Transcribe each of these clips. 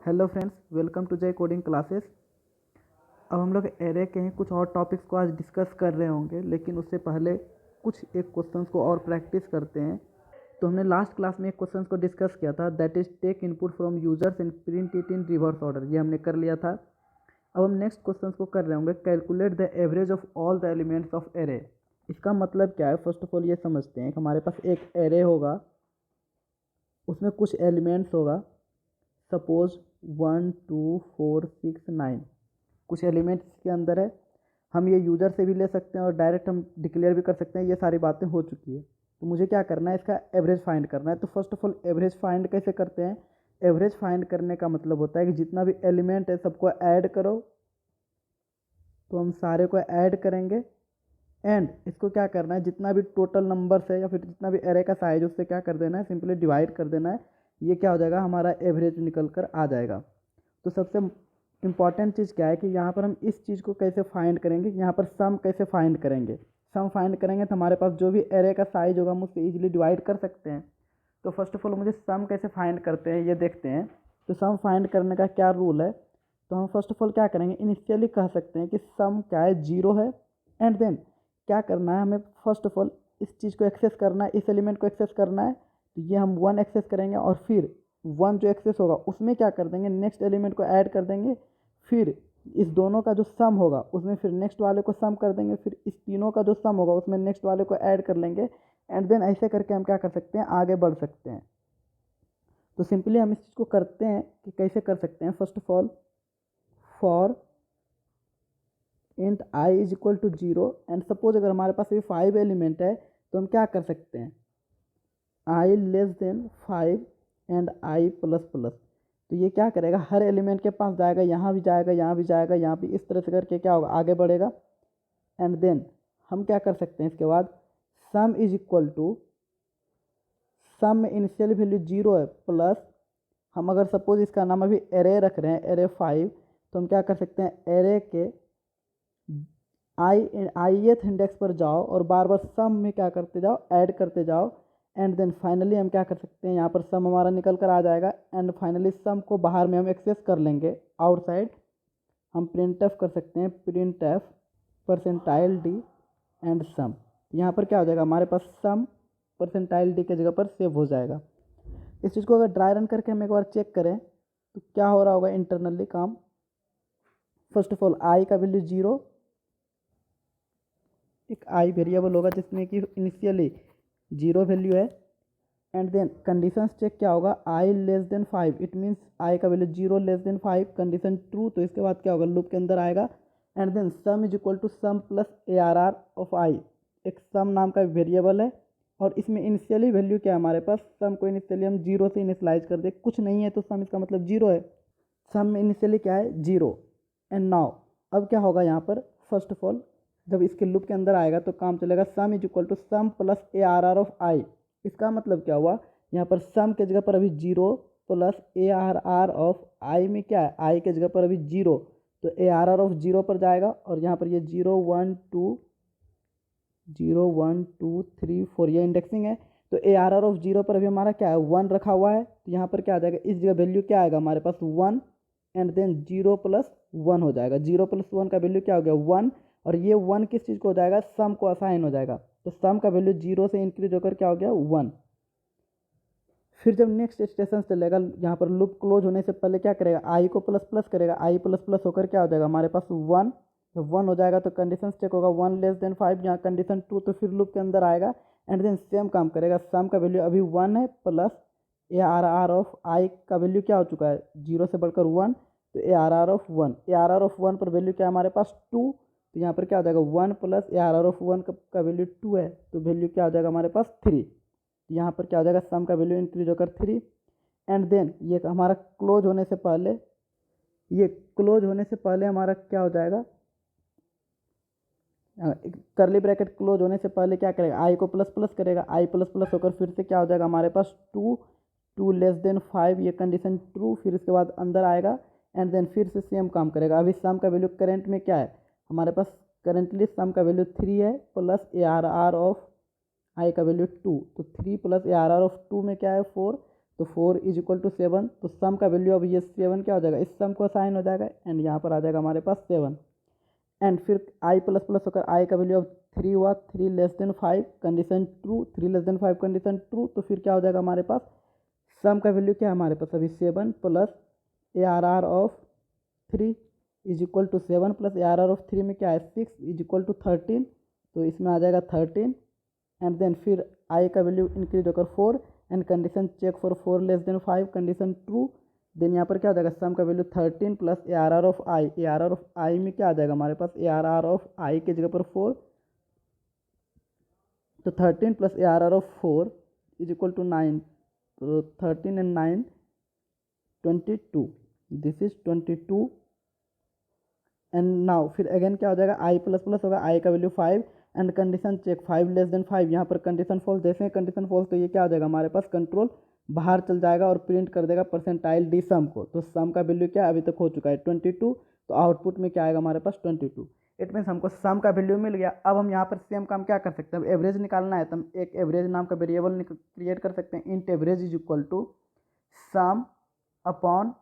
Hello friends, welcome to जय coding classes. अब हम लोग एरे के हैं कुछ और टॉपिक्स को आज डिस्कस कर रहे होंगे, लेकिन उससे पहले कुछ एक क्वेश्चंस को और प्रैक्टिस करते हैं। तो हमने लास्ट क्लास में एक क्वेश्चंस को डिस्कस किया था, that is take input from users and print it in reverse order. ये हमने कर लिया था। अब हम नेक्स्ट क्वेश्चंस को कर रहे होंगे, calculate the average of all the elements of array. इसका मतलब क्या है, फर्स्ट ऑफ ऑल ये समझते हैं कि हमारे पास एक एरे होगा, उसमें कुछ एलिमेंट्स होगा। सपोज 1 2 4 6 9 कुछ एलिमेंट्स के अंदर है। हम ये यूज़र से भी ले सकते हैं और डायरेक्ट हम डिक्लेयर भी कर सकते हैं। ये सारी बातें हो चुकी है। तो मुझे क्या करना है, इसका एवरेज फाइंड करना है। तो first of all average find कैसे करते हैं? एवरेज फाइंड करने का मतलब होता है कि जितना भी एलिमेंट है सबको ऐड करो। तो हम सारे को ऐड करेंगे एंड इसको क्या करना है, जितना भी टोटल नंबर्स है या फिर जितना भी एरे का साइज उससे क्या कर देना है, सिंपली डिवाइड कर देना है। ये क्या हो जाएगा, हमारा एवरेज निकल कर आ जाएगा। तो सबसे इम्पॉर्टेंट चीज़ क्या है कि यहाँ पर हम इस चीज़ को कैसे फाइंड करेंगे, यहाँ पर सम कैसे फाइंड करेंगे। सम फाइंड करेंगे तो हमारे पास जो भी एरे का साइज होगा हम उससे ईजिली डिवाइड कर सकते हैं। तो फर्स्ट ऑफ ऑल मुझे सम कैसे फाइंड करते हैं ये देखते हैं। तो सम फाइंड करने का क्या रूल है, तो हम फर्स्ट ऑफ ऑल क्या करेंगे, इनिशियली कह सकते हैं कि सम क्या है, 0 है। एंड देन क्या करना है, हमें फर्स्ट ऑफ ऑल इस चीज़ को एक्सेस करना है, इस एलिमेंट को एक्सेस करना है। तो ये हम 1 एक्सेस करेंगे और फिर 1 जो एक्सेस होगा उसमें क्या कर देंगे, नेक्स्ट एलिमेंट को ऐड कर देंगे। फिर इस दोनों का जो सम होगा उसमें फिर नेक्स्ट वाले को सम कर देंगे। फिर इस तीनों का जो सम होगा उसमें नेक्स्ट वाले को ऐड कर लेंगे। एंड देन ऐसे करके हम क्या कर सकते हैं, आगे बढ़ सकते हैं। तो सिंपली हम इस चीज़ को करते हैं कि कैसे कर सकते हैं। First of all for int i is equal to 0 and suppose अगर हमारे पास ये 5 एलिमेंट है तो हम क्या कर सकते हैं, I less than 5 and I plus plus. तो ये क्या करेगा, हर एलिमेंट के पास जाएगा, यहाँ भी जाएगा, यहाँ भी जाएगा, यहाँ भी, इस तरह से करके क्या होगा, आगे बढ़ेगा। एंड देन हम क्या कर सकते हैं, इसके बाद सम इज इक्वल टू, सम में इनिशियल वैल्यू 0 है प्लस, हम अगर सपोज इसका नाम अभी एरे रख रहे हैं, एरे 5, तो हम क्या कर सकते हैं, एरे के आईएथ इंडेक्स पर जाओ और बार बार सम में क्या करते जाओ, ऐड करते जाओ। एंड देन फाइनली हम क्या कर सकते हैं, यहाँ पर सम हमारा निकल कर आ जाएगा। एंड फाइनली सम को बाहर में हम एक्सेस कर लेंगे आउटसाइड। हम प्रिंट एफ कर सकते हैं, print F percentile D and sum. यहाँ पर क्या हो जाएगा, हमारे पास सम परसेंटाइल डी की जगह पर सेव हो जाएगा। इस चीज़ को अगर ड्राई रन करके हम एक बार चेक करें तो क्या हो रहा होगा इंटरनली काम। फर्स्ट ऑफ ऑल आई का वैल्यू 0, एक आई वेरिएबल होगा जिसमें कि इनिशियली 0 वैल्यू है। एंड देन कंडीशंस चेक क्या होगा, I less than 5, it means I का value 0 less than 5, condition true. तो इसके बाद क्या होगा, लूप के अंदर आएगा। And then sum is equal to sum plus A R R of I, एक सम नाम का वेरिएबल है और इसमें इनिशियली वैल्यू क्या है हमारे पास, सम को इनिशियली हम 0 से इनिशियलाइज कर दे, कुछ नहीं है तो सम इसका मतलब 0 है। सम में इनिशियली क्या है, 0। एंड नाउ अब क्या होगा यहाँ पर, फर्स्ट ऑफ ऑल जब इसके लूप के अंदर आएगा तो काम चलेगा, sum is equal to sum plus A R R of I. इसका मतलब क्या हुआ, यहाँ पर सम के जगह पर अभी 0 plus A R R of I में क्या है, आई के जगह पर अभी 0, तो ए आर आर ऑफ 0 पर जाएगा और यहाँ पर ये 0 1 2 0 1 2 3 4 ये इंडेक्सिंग है। तो ए आर आर ऑफ 0 पर अभी हमारा क्या है, 1 रखा हुआ है। तो यहाँ पर क्या आ जाएगा, इस जगह वैल्यू क्या आएगा हमारे पास, 1। एंड देन 0 प्लस 1 हो जाएगा, 0 प्लस 1 का वैल्यू क्या हो गया, 1। और ये 1 किस चीज़ को हो जाएगा, सम को असाइन हो जाएगा। तो सम का वैल्यू 0 से इंक्रीज होकर क्या हो गया, 1। फिर जब नेक्स्ट स्टेशन चलेगा, यहाँ पर लूप क्लोज होने से पहले क्या करेगा, आई को प्लस प्लस करेगा, आई प्लस प्लस होकर क्या हो जाएगा हमारे पास 1। जब 1 हो जाएगा तो कंडीशन चेक होगा, 1 लेस देन 5, यहाँ कंडीशन 2, तो फिर लूप के अंदर आएगा। एंड देन सेम काम करेगा, सम का वैल्यू अभी 1 है plus A R R of I का वैल्यू क्या हो चुका है, 0 से बढ़कर 1, तो A R R of 1, A R R of 1 पर वैल्यू क्या है हमारे पास 2। तो यहाँ पर क्या हो जाएगा, 1 plus A R R of 1 का वैल्यू 2 है, तो वैल्यू क्या हो जाएगा हमारे पास 3। यहाँ पर क्या हो जाएगा, सम का वैल्यू इंक्रीज होकर 3। एंड देन ये हमारा क्लोज होने से पहले, ये क्लोज होने से पहले हमारा क्या हो जाएगा, करली ब्रैकेट क्लोज होने से पहले क्या करेगा, आई को प्लस प्लस करेगा, आई प्लस प्लस होकर फिर से क्या हो जाएगा हमारे पास 2 लेस देन 5, ये कंडीशन ट्रू। फिर इसके बाद अंदर आएगा एंड देन फिर से सेम काम करेगा। अभी सम का वैल्यू करेंट में क्या है हमारे पास, करेंटली सम का वैल्यू 3 है plus A R R of I का वैल्यू 2, तो 3 plus A R R of 2 में क्या है 4, तो 4 इज इक्वल टू 7, तो सम का वैल्यू अब ये 7 क्या हो जाएगा, इस सम को साइन हो जाएगा एंड यहाँ पर आ जाएगा हमारे पास 7 एंड फिर आई प्लस प्लस होकर आई का वैल्यू अब 3 हुआ, 3 less than 5 condition true, 3 less than 5 condition true, तो फिर क्या हो जाएगा हमारे पास सम का वैल्यू क्या है हमारे पास अभी 7 plus ARR of 3 is equal to 7 plus ARR of 3 में क्या है 6 इज इक्वल टू 13, तो इसमें आ जाएगा 13 एंड देन फिर आई का वैल्यू इंक्रीज होकर 4 and condition check for 4 less than 5 condition true, then यहाँ पर क्या हो जाएगा सम का value 13 plus ARR of I, ARR of I में क्या आ जाएगा हमारे पास ARR ऑफ आई के जगह पर 4, तो 13 plus ARR of 4 is equal to 9, तो 13 and 9 22, this is 22 and now फिर अगेन क्या हो जाएगा आई प्लस प्लस होगा आई का value 5 and condition check 5 less than 5, यहाँ पर कंडीशन फॉल्स, जैसे कंडीशन फॉल्स तो ये क्या हो जाएगा हमारे पास कंट्रोल बाहर चल जाएगा और प्रिंट कर देगा परसेंटाइल डी सम को, तो सम का वैल्यू क्या अभी तक हो चुका है 22, तो आउटपुट में क्या आएगा हमारे पास 22, इट मीन्स हमको सम का वैल्यू मिल गया। अब हम यहाँ पर सेम काम क्या कर सकते हैं, अब एवरेज निकालना है तो हम एक एवरेज नाम का वेरिएबल क्रिएट कर सकते हैं, int average is equal to sum upon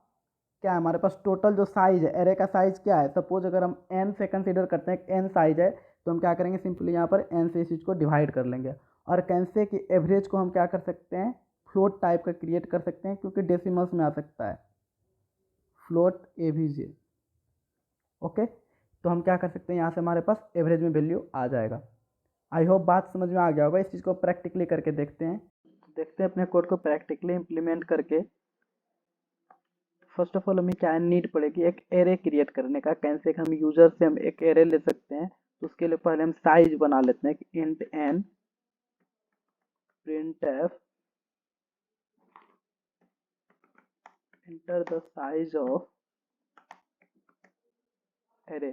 क्या है हमारे पास टोटल जो साइज है, एरे का साइज क्या है, सपोज अगर हम n से कंसीडर करते हैं n साइज है तो हम क्या करेंगे सिंपली यहाँ पर n से इस चीज़ को डिवाइड कर लेंगे और कैंसे की एवरेज को हम क्या कर सकते हैं फ्लोट टाइप का क्रिएट कर सकते हैं क्योंकि डेसिमल्स में आ सकता है फ्लोट AVG, ओके। तो हम क्या कर सकते हैं यहाँ से हमारे पास एवरेज में वैल्यू आ जाएगा। आई होप बात समझ में आ गया होगा। इस चीज़ को प्रैक्टिकली करके देखते हैं अपने कोड को प्रैक्टिकली इम्प्लीमेंट करके। फर्स्ट ऑफ ऑल हमें क्या नीड पड़ेगी, एक एरे क्रिएट करने का, कैसे हम यूजर से हम एक एरे ले सकते हैं, तो उसके लिए पहले हम साइज बना लेते हैं कि int n printf enter the size of array,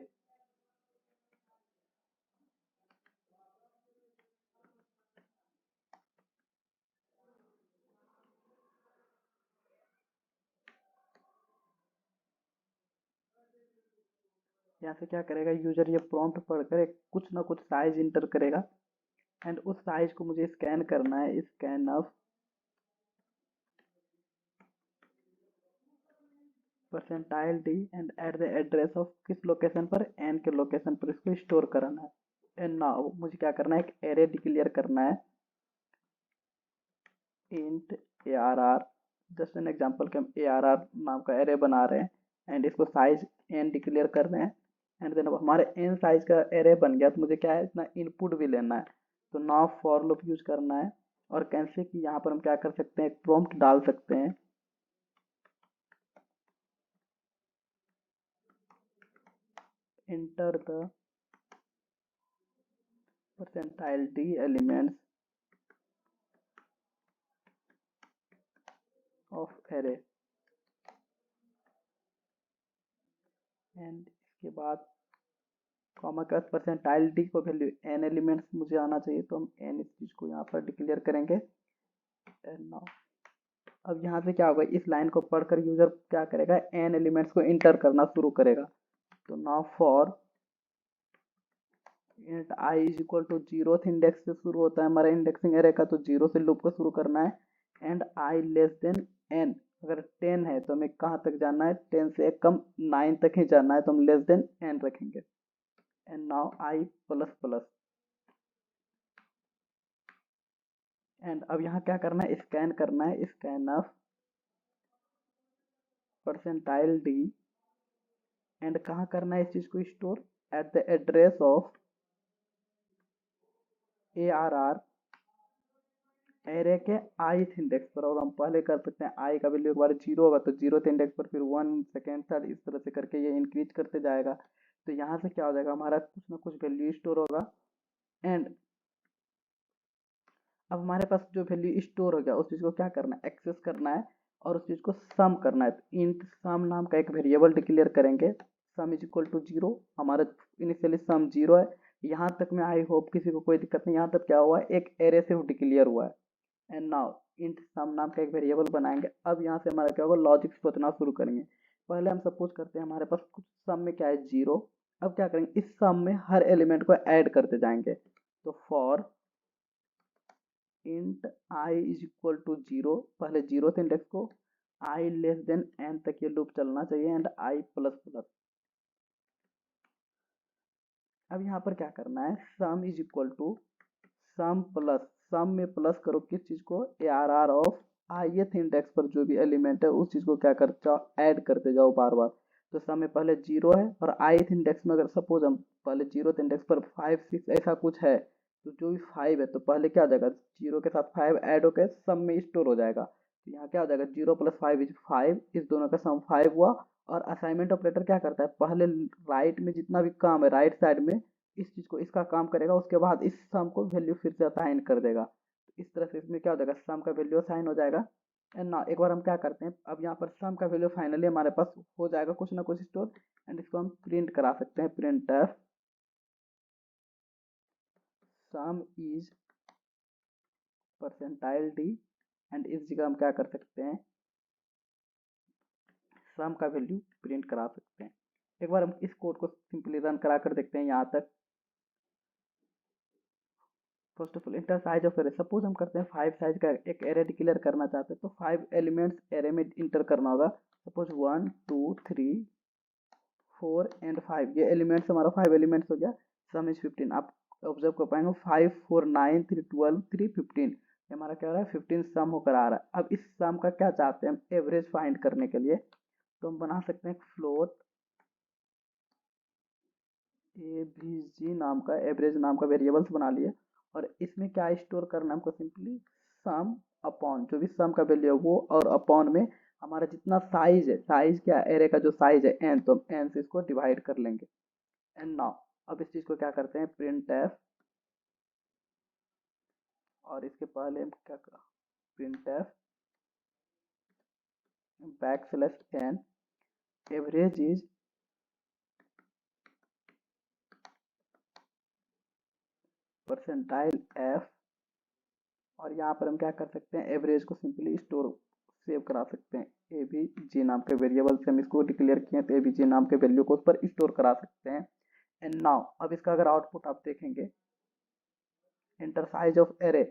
यहाँ से क्या करेगा यूजर ये प्रॉम्प्ट पढ़कर एक कुछ ना कुछ साइज इंटर करेगा एंड उस साइज को मुझे स्कैन करना है, scan of percentile D and eight the address of किस लोकेशन पर n के लोकेशन पर इसको स्टोर कराना है। एंड नाउ मुझे क्या करना है एक एरे डिक्लेयर करना है int ARR, just an example कि हम ARR नाम का एरे बना रहे हैं एंड इसको साइज n डिक्लेयर कर रहे हैं एंड देन हमारे n साइज का एरे बन गया तो मुझे क्या है इतना इनपुट भी लेना है, तो नाउ फॉर लूप यूज करना है और कैसे कि यहाँ पर हम क्या कर सकते हैं एक प्रॉम्प्ट डाल सकते हैं enter the percentile d elements of array and इसके बाद कॉमा के बाद परसेंटाइल डी को वैल्यू n एलिमेंट्स मुझे आना चाहिए, तो हम n इस चीज़ को यहाँ पर डिक्लेयर करेंगे एंड नाउ अब यहाँ से क्या होगा इस लाइन को पढ़कर यूजर क्या करेगा n एलिमेंट्स को इंटर करना शुरू करेगा, तो now for int i is equal to 0th index से शुरू होता है हमारा इंडेक्सिंग एरे का, तो 0 से लूप को शुरू करना है and i less then n, अगर 10 है तो हमें कहाँ तक जाना है 10 से एक कम 9 तक ही जाना है, तो हम लेस देन n रखेंगे and now I plus plus and अब यहाँ क्या करना है स्कैन करना है, scan of percentile D and कहाँ करना है इस चीज़ को store at the address of ARR array के ith इंडेक्स पर, और हम पहले कर सकते हैं आई का वैल्यू एक बार 0 होगा तो 0th इंडेक्स पर फिर 1 सेकेंड थर्ड इस तरह से करके ये इंक्रीज करते जाएगा, तो यहाँ से क्या हो जाएगा हमारा कुछ ना कुछ वैल्यू स्टोर होगा एंड अब हमारे पास जो वैल्यू स्टोर हो गया उस चीज़ को क्या करना है एक्सेस करना है और उस चीज़ को सम करना है, तो इंट सम नाम का एक वेरिएबल डिक्लेयर करेंगे, सम इज इक्वल टू 0, हमारा इनिशियली सम 0 है, यहाँ तक में आई होप किसी को कोई दिक्कत नहीं, यहाँ तक क्या हुआ है एक एरे सिर्फ डिक्लेयर हुआ है एंड नाउ इंट सम नाम का एक वेरिएबल बनाएंगे। अब यहाँ से हमारा क्या होगा लॉजिक सोचना शुरू करेंगे, पहले हम सपोज करते हैं हमारे पास कुछ सम में क्या है 0, अब क्या करेंगे इस सम में हर एलिमेंट को ऐड करते जाएंगे, तो for int i is equal to 0, पहले 0th इंडेक्स को आई लेस देन एन तक ये लूप चलना चाहिए, एंड आई प्लस प्लस। अब यहाँ पर क्या करना है, sum is equal to sum plus, sum में प्लस करो किस चीज़ को, ARR ऑफ ith इंडेक्स पर जो भी एलिमेंट है उस चीज़ को क्या करते जाओ, ऐड करते जाओ बार बार। तो सम में पहले 0 है और ith इंडेक्स में अगर सपोज हम पहले 0th इंडेक्स पर 5 6 ऐसा कुछ है, तो जो भी 5 है तो पहले क्या हो जाएगा, 0 के साथ 5 ऐड होकर सम में स्टोर हो जाएगा। तो यहाँ क्या हो जाएगा, 0 + 5 इज 5, इस दोनों का सम 5 हुआ। और असाइनमेंट ऑपरेटर क्या करता है, पहले राइट में जितना भी काम है राइट साइड में इस चीज़ को, इसका काम करेगा, उसके बाद इस सम को वैल्यू फिर से असाइन कर देगा। तो इस तरह से इसमें क्या हो जाएगा, सम का वैल्यू असाइन हो जाएगा। एंड ना एक बार हम क्या करते हैं, अब यहाँ पर सम का वैल्यू फाइनली हमारे पास हो जाएगा कुछ ना कुछ स्टोर, एंड इसको हम प्रिंट करा सकते हैं, print some is percentile D, and इस जगह हम क्या कर सकते हैं, सम का वैल्यू प्रिंट करा सकते हैं। एक बार हम इस कोड को सिंपली रन करा कर देखते हैं यहाँ तक। First of all inter size of array, suppose हम करते हैं 5 साइज का एक एरे डिक्लेयर करना चाहते हैं, तो 5 एलिमेंट्स एरे में इंटर करना होगा। सपोज 1 2 3 4 एंड 5, ये एलिमेंट्स हमारा 5 एलिमेंट्स हो गया। सम इज 15, आप ऑब्जर्व कर पाएंगे 5 4 9 3 12 3 15, ये हमारा क्या हो रहा है, 15 सम होकर आ रहा है। अब इस सम का क्या चाहते हैं हम, एवरेज फाइंड करने के लिए, तो हम बना सकते हैं फ्लोट एवीजी नाम का, एवरेज नाम का वेरिएबल्स बना लिए, और इसमें क्या स्टोर करना है हमको, सिंपली सम अपॉन जो भी सम का वैल्यू है वो, और अपॉन में हमारा जितना साइज है, साइज क्या एरे का जो साइज है एन, तो एन से इसको डिवाइड कर लेंगे। एंड नाउ अब इस चीज को क्या करते हैं, प्रिंट एफ, और इसके पहले हम क्या कर, print F backslash N, average is percentile F, और यहाँ पर हम क्या कर सकते हैं, एवरेज को सिंपली स्टोर सेव करा सकते हैं, ए बी जी नाम के वेरिएबल से हम इसको डिक्लेयर किए, तो ए बी जी नाम के वैल्यू को उस पर स्टोर करा सकते हैं। एंड नाउ अब इसका अगर आउटपुट आप देखेंगे, inter size of array,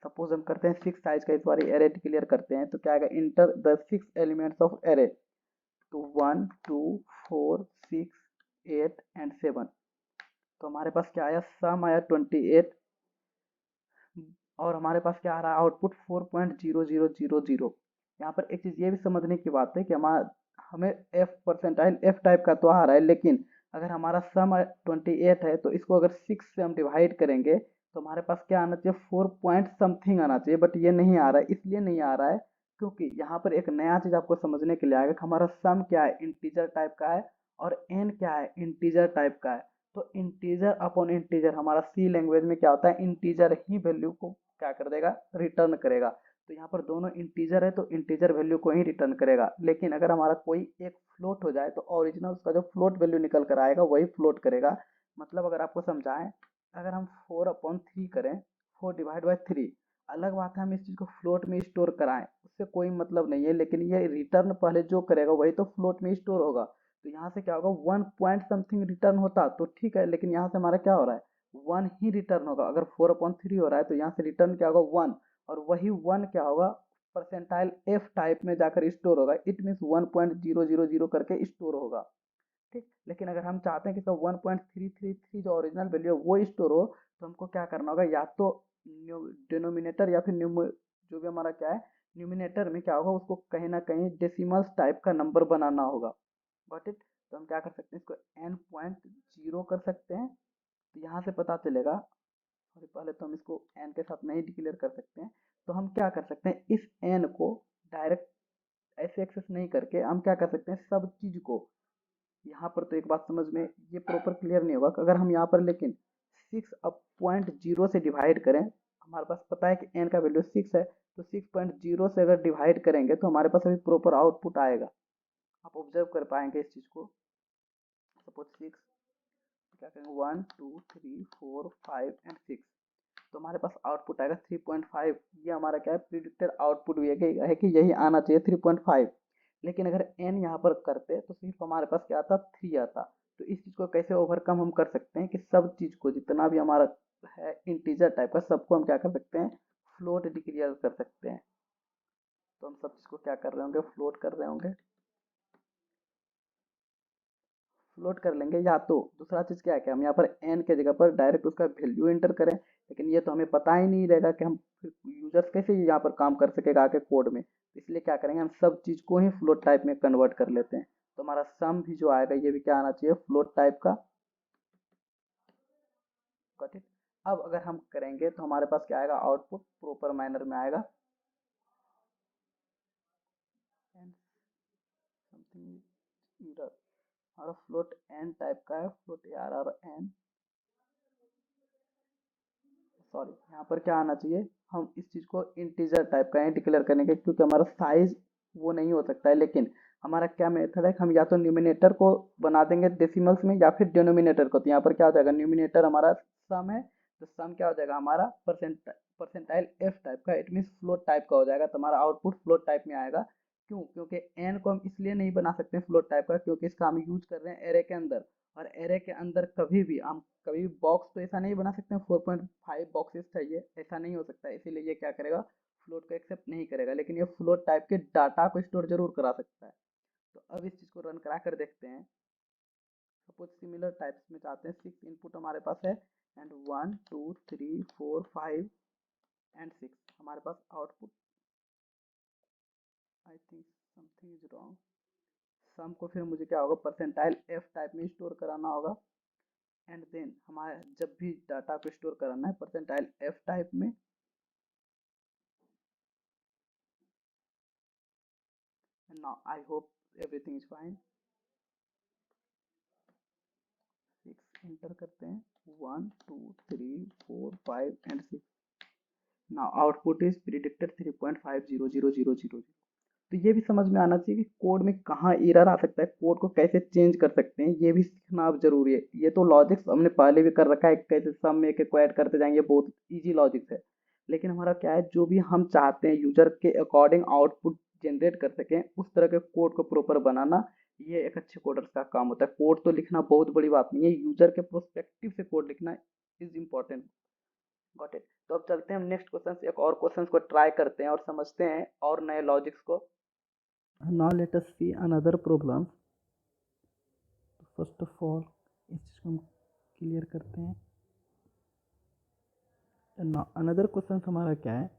suppose हम करते हैं 6 साइज का इस बार एरे डिक्लेयर करते हैं, तो क्या आएगा, enter the 6 elements of array, तो 1 2 4 6 8 एंड 7, तो हमारे पास क्या आया, सम आया 28, और हमारे पास क्या आ रहा है आउटपुट 4.0000। यहाँ पर एक चीज़ ये भी समझने की बात है कि हमें एफ परसेंटाइल एफ टाइप का तो आ रहा है, लेकिन अगर हमारा सम 28 है तो इसको अगर 6 से हम डिवाइड करेंगे तो हमारे पास क्या आना चाहिए, 4 पॉइंट समथिंग आना चाहिए, बट ये नहीं आ रहा है। इसलिए नहीं आ रहा है क्योंकि यहाँ पर एक नया चीज़ आपको समझने के लिए आएगा कि हमारा सम क्या है, इंटीजर टाइप का है, और एन क्या है, इंटीजर टाइप का है। तो इंटीजर अपॉन इंटीजर, हमारा सी लैंग्वेज में क्या होता है, इंटीजर ही वैल्यू को क्या कर देगा, रिटर्न करेगा। तो यहाँ पर दोनों इंटीजर है तो इंटीजर वैल्यू को ही रिटर्न करेगा, लेकिन अगर हमारा कोई एक फ्लोट हो जाए तो ओरिजिनल उसका जो फ्लोट वैल्यू निकल कर आएगा वही फ्लोट करेगा। मतलब अगर आपको समझाएं, अगर हम 4/3 करें, 4/3, अलग बात है हम इस चीज़ को फ्लोट में स्टोर कराएं, उससे कोई मतलब नहीं है, लेकिन ये रिटर्न पहले जो करेगा वही तो फ्लोट में स्टोर होगा। तो यहाँ से क्या होगा, 1 पॉइंट समथिंग रिटर्न होता तो ठीक है, लेकिन यहाँ से हमारा क्या हो रहा है, 1 ही रिटर्न होगा। अगर 4/3 हो रहा है तो यहाँ से रिटर्न क्या होगा, 1, और वही 1 क्या होगा, परसेंटाइल एफ टाइप में जाकर स्टोर होगा। इट मीन्स 1.000 करके स्टोर होगा, ठीक। लेकिन अगर हम चाहते हैं कि इसका 1.333 जो ओरिजिनल वैल्यू है वो स्टोर हो, तो हमको क्या करना होगा, या तो डिनोमिनेटर या फिर जो भी हमारा क्या है, न्यूमिनेटर में क्या होगा, उसको कहीं ना कहीं डेसिमल्स टाइप का नंबर बनाना होगा। Got it. तो हम क्या कर सकते हैं, इसको n.0 कर सकते हैं, तो यहाँ से पता चलेगा, और पहले तो हम इसको n के साथ नहीं डिक्लेयर कर सकते हैं, तो हम क्या कर सकते हैं, इस n को डायरेक्ट ऐसे एक्सेस नहीं करके हम क्या कर सकते हैं, सब चीज़ को यहाँ पर, तो एक बात समझ में ये प्रॉपर क्लियर नहीं होगा, अगर हम यहाँ पर लेकिन 6/0 से डिवाइड करें, हमारे पास पता है कि n का वैल्यू 6 है, तो 6.0 से अगर डिवाइड करेंगे तो हमारे पास अभी प्रॉपर आउटपुट आएगा। आप ऑब्जर्व कर पाएंगे इस चीज़ को। सपोज 6, क्या करेंगे, 1 2 3 4 5 एंड 6, तो हमारे पास आउटपुट आएगा 3.5। ये हमारा क्या है, प्रिडिक्टेड आउटपुट भी है कि यही आना चाहिए 3.5। लेकिन अगर n यहाँ पर करते तो सिर्फ हमारे पास क्या आता, 3 आता। तो इस चीज़ को कैसे ओवरकम हम कर सकते हैं कि सब चीज़ को जितना भी हमारा है इंटीजर टाइप का सबको हम क्या कर सकते हैं, फ्लोट डिक्लेयर कर सकते हैं। तो हम सब चीज़ को क्या कर रहे होंगे, फ्लोट कर रहे होंगे, फ्लोट कर लेंगे। या तो दूसरा चीज़ क्या है कि हम यहाँ पर एन के जगह पर डायरेक्ट उसका वैल्यू एंटर करें, लेकिन ये तो हमें पता ही नहीं रहेगा कि हम यूजर्स कैसे यहाँ पर काम कर सकेगा आगे कोड में। इसलिए क्या करेंगे, हम सब चीज़ को ही फ्लोट टाइप में कन्वर्ट कर लेते हैं। तो हमारा सम भी जो आएगा ये भी क्या आना चाहिए, फ्लोट टाइप का। Got it. अब अगर हम करेंगे तो हमारे पास क्या आएगा, आउटपुट प्रॉपर मैनर में आएगा। एंड समथिंग एरर, हमारा फ्लोट एन टाइप का है, float R R N, sorry यहाँ पर क्या आना चाहिए, हम इस चीज़ को इंटीजर टाइप का है डिक्लेयर करने के, क्योंकि हमारा साइज वो नहीं हो सकता है। लेकिन हमारा क्या मेथड है, हम या तो न्यूमिनेटर को बना देंगे डेसिमल्स में या फिर डिनोमिनेटर को। तो यहाँ पर क्या हो जाएगा, न्यूमिनेटर हमारा सम है, तो सम क्या हो जाएगा हमारा परसेंटाइल एफ टाइप का, इट मीन्स फ्लोट टाइप का हो जाएगा। तो हमारा आउटपुट फ्लोट टाइप में आएगा। क्यों, क्योंकि एन को हम इसलिए नहीं बना सकते हैं फ्लोट टाइप का, क्योंकि इसका हम यूज कर रहे हैं एरे के अंदर, और एरे के अंदर कभी भी हम कभी भी बॉक्स तो ऐसा नहीं बना सकते हैं 4.5 बॉक्सेस चाहिए, ऐसा नहीं हो सकता है। इसीलिए ये क्या करेगा, फ्लोट को एक्सेप्ट नहीं करेगा, लेकिन ये फ्लोट टाइप के डाटा को स्टोर जरूर करा सकता है। तो अब इस चीज़ को रन करा कर देखते हैं। सपोज सिमिलर टाइप्स में चाहते हैं, 6 इनपुट हमारे पास है, एंड 1 2 3 4 5 एंड 6 हमारे पास output. I think something is wrong. Sum को फिर मुझे क्या होगा, परसेंटाइल एफ टाइप में स्टोर कराना होगा। एंड देन हमारे जब भी डाटा को स्टोर कराना है परसेंटाइल एफ टाइप में, and now I hope everything is fine. 6 enter करते हैं, 1 2 3 4 5 and 6। Now output is predicted 3.500000। तो ये भी समझ में आना चाहिए कि कोड में कहाँ एरर आ सकता है, कोड को कैसे चेंज कर सकते हैं, ये भी सीखना अब जरूरी है। ये तो लॉजिक्स हमने पहले भी कर रखा है, कैसे सम में एक को ऐड करते जाएंगे, बहुत इजी लॉजिक्स है। लेकिन हमारा क्या है, जो भी हम चाहते हैं यूजर के अकॉर्डिंग आउटपुट जनरेट कर सकें, उस तरह के कोड को प्रॉपर बनाना, ये एक अच्छे कोडर्स का काम होता है। कोड तो लिखना बहुत बड़ी बात नहीं है, यूजर के प्रोस्पेक्टिव से कोड लिखना इज इम्पोर्टेंट। Got it. तो अब चलते हैं हम नेक्स्ट क्वेश्चन, एक और क्वेश्चन को ट्राई करते हैं और समझते हैं और नए लॉजिक्स को। Now let us see another problem. First of all इस चीज़ को हम क्लियर करते हैं। अनदर क्वेश्चन हमारा क्या है,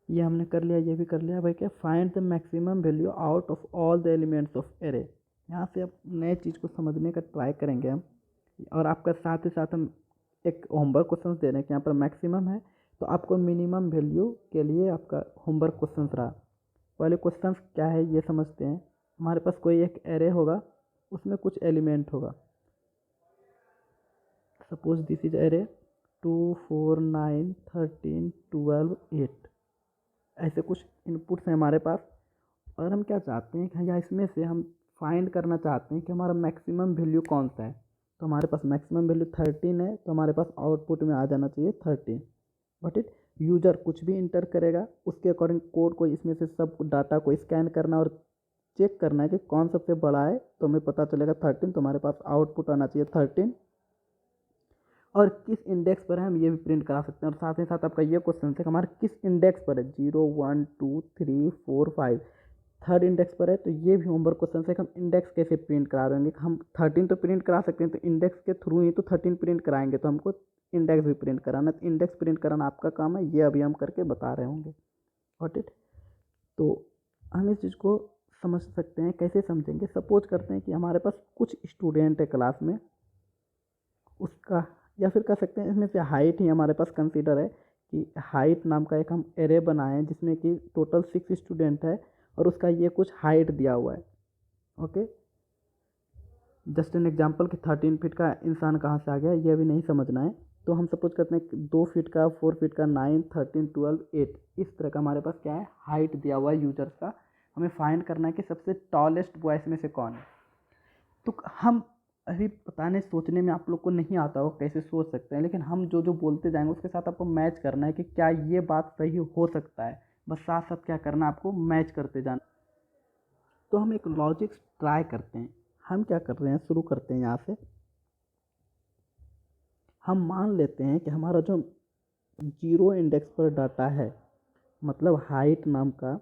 ये हमने कर लिया, ये भी कर लिया भाई। क्या, find the maximum value out of all the elements of array. यहाँ से अब नए चीज़ को समझने का ट्राई करेंगे हम, और आपका साथ ही साथ हम एक होमवर्क क्वेश्चन दे रहे हैं कि यहाँ पर मैक्सिमम है, तो आपको मिनिमम वैल्यू के लिए आपका होमवर्क क्वेश्चन रहा। पहले क्वेश्चन क्या है ये समझते हैं। हमारे पास कोई एक एरे होगा, उसमें कुछ एलिमेंट होगा। सपोज दिस इज एरे 2 4 9 13 12 8, ऐसे कुछ इनपुट्स हैं हमारे पास। और हम क्या चाहते हैं कि या इसमें से हम फाइंड करना चाहते हैं कि हमारा मैक्सिमम वैल्यू कौन सा है। तो हमारे पास मैक्सिमम वैल्यू 13 है, तो हमारे पास आउटपुट में आ जाना चाहिए 13। बट इट यूजर कुछ भी इंटर करेगा, उसके अकॉर्डिंग कोड को इसमें से सब डाटा को स्कैन करना और चेक करना है कि कौन सबसे बड़ा है, तो हमें पता चलेगा 13। तो हमारे पास आउटपुट आना चाहिए 13। और किस इंडेक्स पर है हम ये भी प्रिंट करा सकते हैं। और साथ ही साथ आपका ये क्वेश्चन है कि हमारे किस इंडेक्स पर है, 0 1 2 3 4 5, थर्ड इंडेक्स पर है। तो ये भी होमवर्क क्वेश्चन है कि हम इंडेक्स कैसे प्रिंट करा रहे हैं। हम 13 तो प्रिंट करा सकते हैं, तो इंडेक्स के थ्रू ही तो 13 प्रिंट कराएंगे, तो हमको इंडेक्स भी प्रिंट कराना। तो इंडेक्स प्रिंट कराना आपका काम है, ये अभी हम करके बता रहे होंगे। Got it. तो हम इस चीज़ को समझ सकते हैं, कैसे समझेंगे। सपोज करते हैं कि हमारे पास कुछ स्टूडेंट है क्लास में, उसका, या फिर कह सकते हैं इसमें से हाइट ही हमारे पास कंसीडर है कि हाइट नाम का एक हम एरे बनाए हैं, जिसमें कि टोटल 6 स्टूडेंट है, और उसका ये कुछ हाइट दिया हुआ है। ओके, जस्ट एन एग्जांपल कि 13 फीट का इंसान कहाँ से आ गया, ये भी नहीं समझना है। तो हम सपोज करते हैं कि 2 फीट का, 4 फीट का, 9 13 12 8, इस तरह का हमारे पास क्या है, हाइट दिया हुआ है यूजर्स का। हमें फाइंड करना है कि सबसे टॉलेस्ट बॉयज़ में से कौन है। तो हम अभी पता नहीं, सोचने में आप लोग को नहीं आता हो कैसे सोच सकते हैं, लेकिन हम जो जो बोलते जाएंगे उसके साथ आपको मैच करना है कि क्या ये बात सही हो सकता है। बस साथ साथ क्या करना है, आपको मैच करते जाना। तो हम एक लॉजिक्स ट्राई करते हैं। हम क्या कर रहे हैं, शुरू करते हैं यहाँ से। हम मान लेते हैं कि हमारा जो जीरो इंडेक्स पर डाटा है, मतलब हाइट नाम का,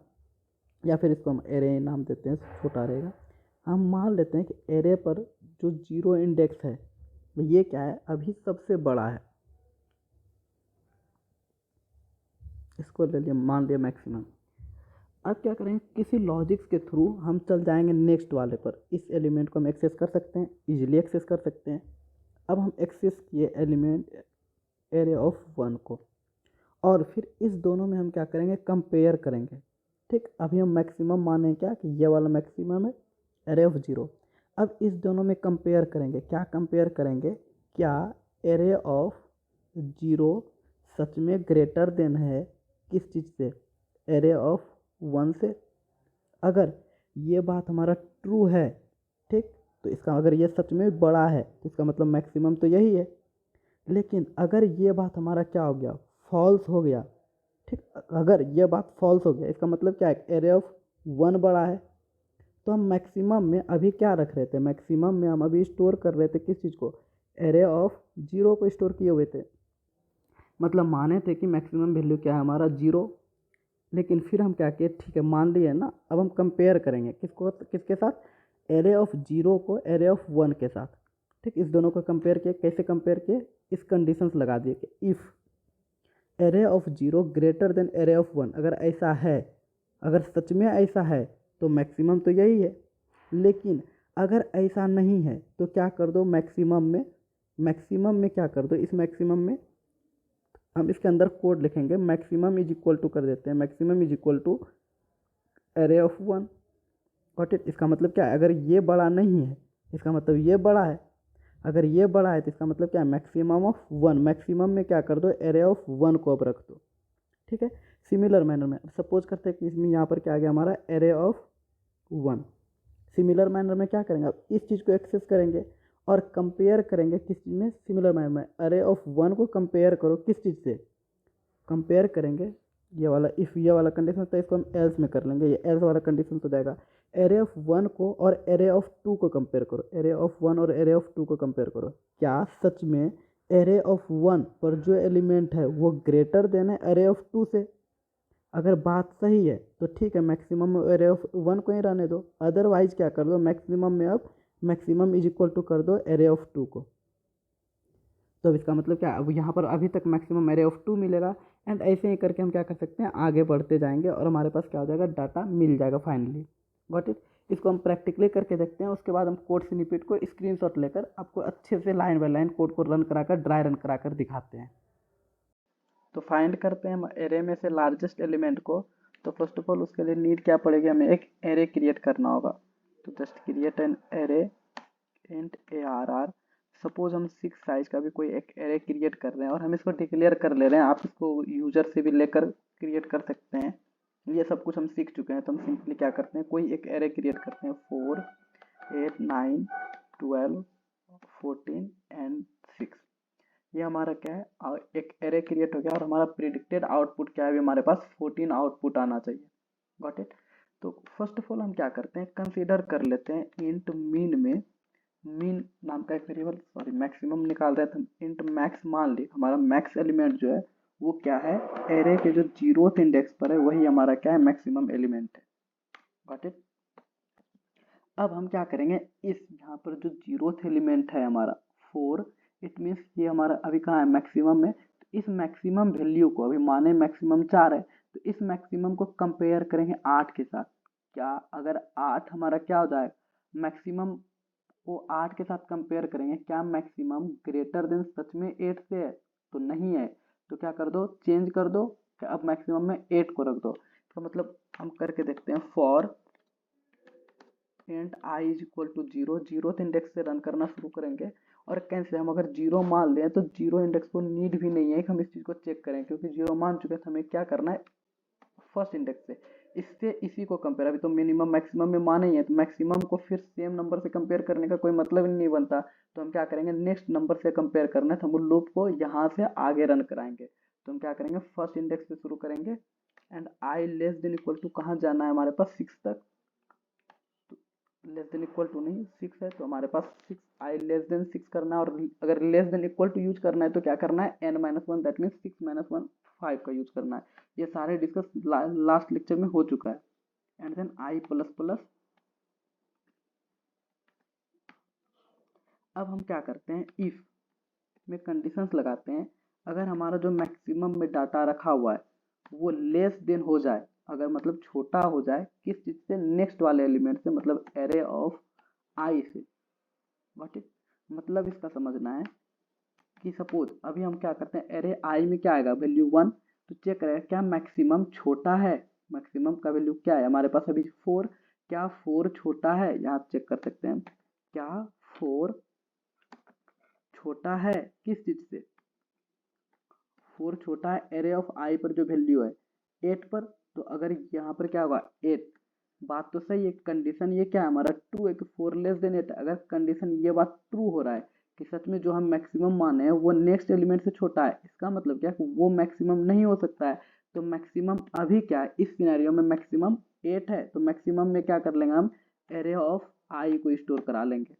या फिर इसको हम एरे नाम देते हैं, छोटा रहेगा। हम मान लेते हैं कि एरे पर जो जीरो इंडेक्स है ये क्या है, अभी सबसे बड़ा है, इसको ले लिया, मान लिया मैक्सिमम। अब क्या करेंगे, किसी लॉजिक्स के थ्रू हम चल जाएंगे नेक्स्ट वाले पर। इस एलिमेंट को हम एक्सेस कर सकते हैं, इजीली एक्सेस कर सकते हैं। अब हम एक्सेस किए एलिमेंट एरे ऑफ 1 को, और फिर इस दोनों में हम क्या करेंगे, कंपेयर करेंगे। ठीक, अभी हम मैक्सिमम माने क्या कि ये वाला मैक्सिमम है एरे ऑफ 0। अब इस दोनों में कंपेयर करेंगे, क्या कंपेयर करेंगे, क्या एरे ऑफ 0 सच में ग्रेटर देन है किस चीज़ से, एरे ऑफ 1 से। अगर ये बात हमारा ट्रू है, ठीक, तो इसका अगर ये सच में बड़ा है तो इसका मतलब मैक्सिमम तो यही है। लेकिन अगर ये बात हमारा क्या हो गया, फॉल्स हो गया, ठीक, अगर ये बात फॉल्स हो गया इसका मतलब क्या है, एरे ऑफ 1 बड़ा है। तो हम मैक्सिमम में अभी क्या रख रहे थे, मैक्सिमम में हम अभी स्टोर कर रहे थे किस चीज़ को, एरे ऑफ 0 को स्टोर किए हुए थे। मतलब माने थे कि मैक्सिमम वैल्यू क्या है हमारा 0। लेकिन फिर हम क्या किए, ठीक है मान लिए ना, अब हम कंपेयर करेंगे किसको किसके साथ, एरे ऑफ 0 को एरे ऑफ 1 के साथ। ठीक, इस दोनों को कंपेयर किए, कैसे कंपेयर किए, इस कंडीशंस लगा दिए कि if array of 0 greater than array of 1, अगर ऐसा है, अगर सच में ऐसा है तो मैक्सिमम तो यही है। लेकिन अगर ऐसा नहीं है तो क्या कर दो, मैक्सिमम में क्या कर दो, इस मैक्सिमम में हम इसके अंदर कोड लिखेंगे, मैक्सिमम इज इक्वल टू कर देते हैं, maximum is equal to array of 1। Got it. इसका मतलब क्या है, अगर ये बड़ा नहीं है इसका मतलब ये बड़ा है, अगर ये बड़ा है तो इसका मतलब क्या है, मैक्सिमम ऑफ 1। मैक्सिमम में क्या कर दो, एरे ऑफ 1 को अब रख दो। ठीक है, सिमिलर मैनर में सपोज करते हैं कि इसमें यहाँ पर क्या आ गया हमारा, एरे ऑफ 1। सिमिलर मैनर में क्या करेंगे, अब इस चीज़ को एक्सेस करेंगे और कंपेयर करेंगे किस चीज़ में, सिमिलर मैनर में एरे ऑफ 1 को कंपेयर करो किस चीज़ से, कंपेयर करेंगे ये वाला, इफ़ ये वाला कंडीशन तो इसको हम एल्स में कर लेंगे, ये एल्स वाला कंडीशन तो जाएगा। एरे ऑफ 1 को और एरे ऑफ 2 को कंपेयर करो, एरे ऑफ 1 और एरे ऑफ 2 को कंपेयर करो, क्या सच में एरे ऑफ 1 पर जो एलिमेंट है वो ग्रेटर देन है एरे ऑफ 2 से। अगर बात सही है तो ठीक है, मैक्सिमम में एरे ऑफ 1 को ही रहने दो, अदरवाइज क्या कर दो, मैक्सिमम में अब मैक्सिमम इज इक्वल टू कर दो एरे ऑफ 2 को। तो अब इसका मतलब क्या, अब यहाँ पर अभी तक मैक्सिमम एरे ऑफ 2 मिलेगा। एंड ऐसे ही करके हम क्या कर सकते हैं, आगे बढ़ते जाएंगे और हमारे पास क्या हो जाएगा, डाटा मिल जाएगा फाइनली। Got it. इसको हम प्रैक्टिकली करके देखते हैं, उसके बाद हम कोड स्निपेट को स्क्रीनशॉट लेकर आपको अच्छे से लाइन बाय लाइन कोड को रन कराकर, ड्राई रन कराकर दिखाते हैं। तो फाइंड करते हैं हम एरे में से लार्जेस्ट एलिमेंट को। तो फर्स्ट ऑफ ऑल उसके लिए नीड क्या पड़ेगी, हमें एक एरे क्रिएट करना होगा। तो just create an array int ARR। Suppose हम 6 साइज का भी कोई एक एरे क्रिएट कर रहे हैं और हम इसको डिक्लेयर कर ले रहे हैं, आप इसको यूजर से भी लेकर क्रिएट कर सकते हैं। ये सब कुछ हम सीख चुके हैं, तो हम सिंपली क्या करते हैं, कोई एक एरे क्रिएट करते हैं, 4 8 9 12 14 एंड 6। ये हमारा क्या है, एक एरे क्रिएट हो गया और हमारा प्रिडिक्टेड आउटपुट क्या है, अभी हमारे पास 14 आउटपुट आना चाहिए। Got it. तो फर्स्ट ऑफ ऑल हम क्या करते हैं, कंसीडर कर लेते हैं इंट मीन में, मीन नाम का एक वेरिएबल, सॉरी मैक्सिमम निकाल रहे थे हम, इंट मैक्स मान ली हमारा मैक्स एलिमेंट जो है वो क्या है, एरे के जो 0th इंडेक्स पर है वही हमारा क्या है, मैक्सिमम एलिमेंट है। Got it. अब हम क्या करेंगे, इस यहाँ पर जो 0th एलिमेंट है हमारा 4, इट मीन्स ये हमारा अभी कहाँ है, मैक्सिमम में। तो इस मैक्सिमम वैल्यू को, अभी माने मैक्सिमम 4 है, तो इस मैक्सिमम को कंपेयर करेंगे 8 के साथ। क्या अगर 8 हमारा क्या हो जाए, मैक्सिमम को 8 के साथ कंपेयर करेंगे, क्या मैक्सिमम ग्रेटर देन सच में 8 से है, तो नहीं है। तो क्या कर दो, चेंज कर दो, अब मैक्सिमम में 8 को रख दो। तो मतलब हम करके देखते हैं, for int i is equal to 0, 0th index से रन करना शुरू करेंगे। और कैसे हम अगर 0 मान लें तो 0 इंडेक्स को नीड भी नहीं है कि हम इस चीज़ को चेक करें, क्योंकि 0 मान चुके हैं, तो हमें क्या करना है, फर्स्ट इंडेक्स से इससे इसी को कंपेयर, अभी तो मिनिमम मैक्सिमम में माने ही है, तो मैक्सिमम को फिर सेम नंबर से कंपेयर करने का कोई मतलब ही नहीं बनता। तो हम क्या करेंगे, नेक्स्ट नंबर से कंपेयर करना है, तो हम लूप को यहाँ से आगे रन कराएंगे। तो हम क्या करेंगे, फर्स्ट इंडेक्स से शुरू करेंगे and i less than equal to कहाँ जाना है हमारे पास, 6 तक। लेस देन इक्वल टू नहीं 6 है तो हमारे पास 6 करना है, और अगर less than equal to use करना है तो क्या करना है n-1, दैट मीन्स 6 - 1 5 का यूज करना है। ये सारे डिस्कस लास्ट लेक्चर में हो चुका है। And then i plus plus, अब हम क्या करते हैं, इफ में कंडीशंस लगाते हैं। अगर हमारा जो मैक्सिमम में डाटा रखा हुआ है वो लेस देन हो जाए, अगर मतलब छोटा हो जाए किस चीज से, नेक्स्ट वाले एलिमेंट से, मतलब एरे ऑफ आई से। व्हाट इट मतलब इसका समझना है कि सपोज अभी हम क्या करते हैं, एरे आई में क्या आएगा, वैल्यू 1, तो चेक करेगा क्या मैक्सिमम छोटा है, मैक्सिमम का वैल्यू क्या है हमारे पास अभी 4, क्या 4 छोटा है, यहाँ चेक कर सकते हैं क्या 4 छोटा है किस चीज से, 4 छोटा है एरे ऑफ आई पर जो वैल्यू है 8 पर। तो अगर यहाँ पर क्या होगा 8, बात तो सही है, कंडीशन ये क्या है हमारा ट्रू है कि 4 लेस देन 8। अगर कंडीशन ये बात ट्रू हो रहा है कि सच में जो हम मैक्सिमम माने हैं वो नेक्स्ट एलिमेंट से छोटा है, इसका मतलब क्या है वो मैक्सिमम नहीं हो सकता है। तो मैक्सिमम अभी क्या है, इस सिनेरियो में मैक्सिमम 8 है, तो मैक्सिमम में क्या कर लेंगे हम, एरे ऑफ आई को स्टोर करा लेंगे।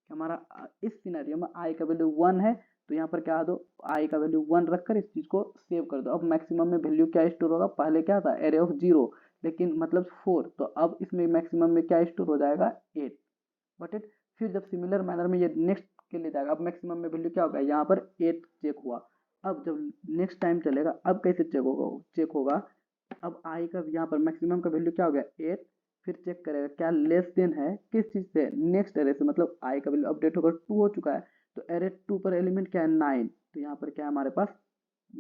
हमारा इस सिनेरियो में आई का वैल्यू 1 है, तो यहाँ पर क्या दो, आई का वैल्यू 1 रखकर इस चीज को सेव कर दो। अब मैक्सिमम में वैल्यू क्या स्टोर होगा, पहले क्या था एरे ऑफ 0, लेकिन मतलब 4, तो अब इसमें मैक्सिमम में क्या स्टोर हो जाएगा 8। बट इट फिर जब सिमिलर मैनर में ये नेक्स्ट के लिए जाएगा, अब मैक्सिमम में वैल्यू क्या होगा, यहाँ पर 8 चेक हुआ। अब जब नेक्स्ट टाइम चलेगा, अब कैसे चेक होगा, अब आई का यहाँ पर मैक्सिमम का वैल्यू क्या हो गया 8, फिर चेक करेगा क्या लेस देन है किस चीज से, नेक्स्ट एरे से, मतलब आई का वैल्यू अपडेट होकर 2 हो चुका है, तो एरे 2 पर एलिमेंट क्या है 9, तो यहाँ पर क्या है हमारे पास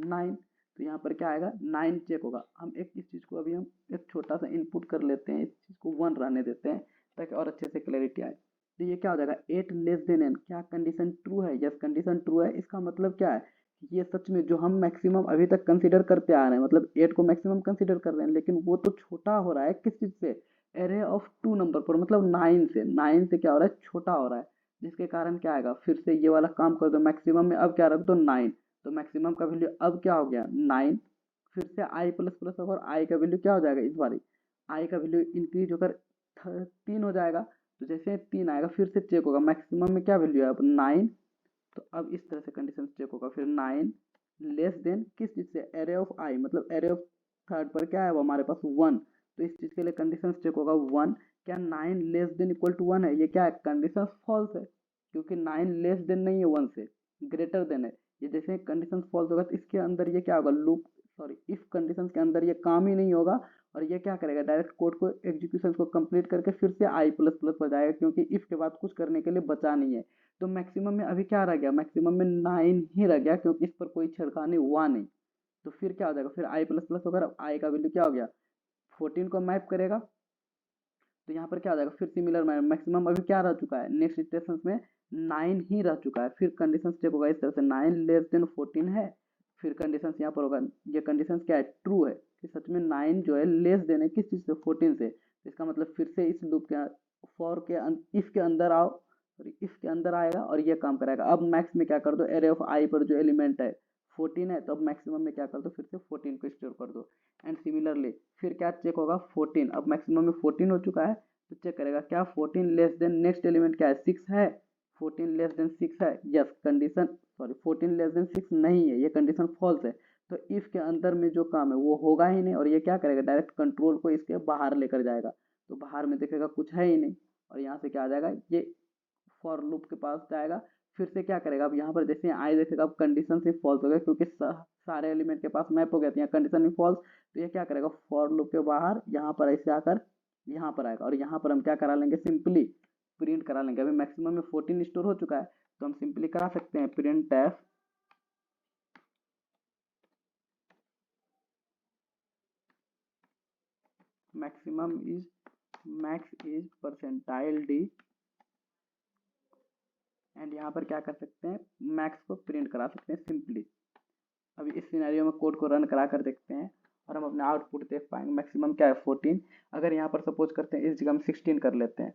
9, तो यहाँ पर क्या आएगा 9 चेक होगा। हम एक इस चीज को अभी हम एक छोटा सा इनपुट कर लेते हैं, इस चीज को 1 रहने देते हैं ताकि और अच्छे से क्लैरिटी आए। तो ये क्या हो जाएगा 8 लेस देन एन, क्या कंडीशन ट्रू है, यस कंडीशन ट्रू है। इसका मतलब क्या है, ये सच में जो हम मैक्सिमम अभी तक कंसीडर करते आ रहे हैं, मतलब 8 को मैक्सिमम कंसीडर कर रहे हैं, लेकिन वो तो छोटा हो रहा है किस चीज से, एरे ऑफ 2 नंबर पर, मतलब 9 से, 9 से क्या हो रहा है छोटा हो रहा है, जिसके कारण क्या आएगा, फिर से ये वाला काम कर दो, मैक्सिमम में अब क्या रख दो 9, तो मैक्सिमम का वैल्यू अब क्या हो गया 9, फिर से आई प्लस प्लस होगा और आई का वैल्यू क्या हो जाएगा, इस बार आई का वैल्यू इंक्रीज होकर 3 हो जाएगा। तो जैसे 3 आएगा फिर से चेक होगा मैक्सिमम में क्या वैल्यू है अब 9, तो अब इस तरह से कंडीशन चेक होगा, फिर 9 लेस देन किस चीज से, एरे ऑफ आई, मतलब एरे ऑफ थर्ड पर क्या है वो हमारे पास 1, तो इस चीज के लिए कंडीशन चेक होगा 1, क्या 9 लेस देन इक्वल टू 1 है, ये क्या है कंडीशन फॉल्स है, क्योंकि 9 लेस देन नहीं है 1 से, ग्रेटर देन है। ये जैसे कंडीशन फॉल्स होगा तो इसके अंदर ये क्या होगा, लूप सॉरी इफ कंडीशन के अंदर ये काम ही नहीं होगा, और ये क्या करेगा डायरेक्ट कोड को एग्जीक्यूशन को कंप्लीट करके फिर से आई प्लस प्लस बजाएगा, क्योंकि इफ के बाद कुछ करने के लिए बचा नहीं है। तो मैक्सिमम में अभी क्या रह गया, मैक्सिमम में 9 ही रह गया, क्योंकि इस पर कोई छिड़काने हुआ नहीं। तो फिर क्या हो जाएगा, फिर आई प्लस प्लस होकर अब आई का वैल्यू क्या हो गया 14 को मैप करेगा, तो यहाँ पर क्या हो जाएगा फिर सिमिलर मैक्सिमम अभी क्या रह चुका है, नेक्स्ट स्टेशन में 9 ही रह चुका है। फिर कंडीशन चेक होगा इस तरह से 9 लेस देन 14 है, फिर कंडीशन यहाँ पर होगा, ये कंडीशन क्या है ट्रू है कि सच में 9 जो है लेस देन है किस चीज़ से 14 से, इसका मतलब फिर से इस लूप के फॉर के इफ के अंदर आओ, सॉरी इफ के अंदर आएगा और ये काम कराएगा। अब मैक्स में क्या कर दो, एरे ऑफ आई पर जो एलिमेंट है 14 है, तो अब मैक्सिमम में क्या कर दो, फिर से 14 को स्टोर कर दो। एंड सिमिलरली फिर क्या चेक होगा 14, अब मैक्सिमम में 14 हो चुका है, तो चेक करेगा क्या 14 लेस देन नेक्स्ट एलिमेंट क्या है 6 है, 14 लेस देन 6 है, yes condition sorry 14 less than 6 नहीं है, ये कंडीशन फॉल्स है। तो इफ के अंदर में जो काम है वो होगा ही नहीं, और ये क्या करेगा डायरेक्ट कंट्रोल को इसके बाहर लेकर जाएगा, तो बाहर में देखेगा कुछ है ही नहीं, और यहाँ से क्या आ जाएगा ये फॉर लूप के पास जाएगा, फिर से क्या करेगा, अब यहाँ पर जैसे आई देखेगा अब कंडीशन से फॉल्स हो गया, क्योंकि सारे एलिमेंट के पास मैप हो गया, तो यहाँ कंडीशन में फॉल्स, तो ये क्या करेगा फॉर लूप के बाहर यहाँ पर ऐसे आकर यहाँ पर आएगा, और यहाँ पर हम क्या करा लेंगे सिंपली प्रिंट करा लेंगे। अभी मैक्सिमम में 14 स्टोर हो चुका है, तो हम सिंपली करा सकते हैं print F maximum is max is percentile D, and यहाँ पर क्या कर सकते हैं मैक्स को प्रिंट करा सकते हैं सिंपली। अभी इस सिनेरियो में कोड को रन करा कर देखते हैं और हम अपने आउटपुट देख पाएंगे। मैक्सिमम क्या है 14, अगर यहाँ पर सपोज करते हैं इस जगह हम 16 कर लेते हैं,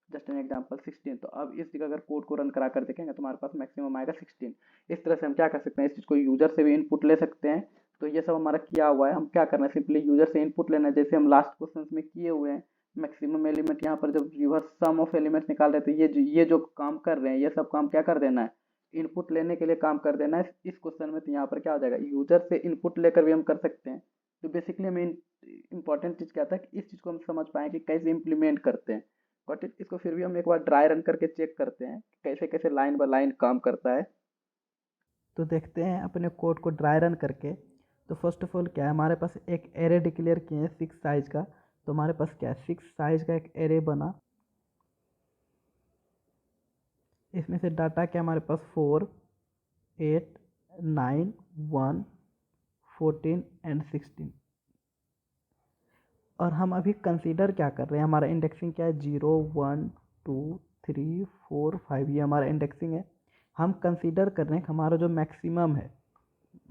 जस्ट एन एग्जांपल 16, तो अब इस जगह अगर कोड को रन करा कर देखेंगे तो हमारे पास मैक्सिमम आएगा 16। इस तरह से हम क्या कर सकते हैं, इस चीज़ को यूजर से भी इनपुट ले सकते हैं। तो ये सब हमारा किया हुआ है, हम क्या करना है सिंपली यूजर से इनपुट लेना है, जैसे हम लास्ट क्वेश्चन में किए हुए हैं। मैक्सिमम एलिमेंट यहाँ पर जब रिवर्स सम ऑफ एलिमेंट्स निकाल रहे थे, ये जो काम कर रहे हैं ये सब काम क्या कर देना है, इनपुट लेने के लिए काम कर देना है इस क्वेश्चन में। तो यहाँ पर क्या हो जाएगा, यूजर से इनपुट लेकर भी हम कर सकते हैं। तो बेसिकली हमें इंपॉर्टेंट चीज़ क्या था कि इस चीज़ को हम समझ पाएँ कि कैसे इम्प्लीमेंट करते हैं। बट इसको फिर भी हम एक बार ड्राई रन करके चेक करते हैं कि कैसे कैसे लाइन बाय लाइन काम करता है। तो देखते हैं अपने कोड को ड्राई रन करके। तो फर्स्ट ऑफ ऑल क्या है, हमारे पास एक एरे डिक्लेयर किए हैं 6 साइज का। तो हमारे पास क्या है, 6 साइज का एक एरे बना। इसमें से डाटा क्या हमारे पास 4, 8, 9, 1, 14 एंड 16। और हम अभी कंसीडर क्या कर रहे हैं, हमारा इंडेक्सिंग क्या है, 0, 1, 2, 3, 4, 5, ये हमारा इंडेक्सिंग है। हम कंसीडर कर रहे हैं कि हमारा जो मैक्सिमम है,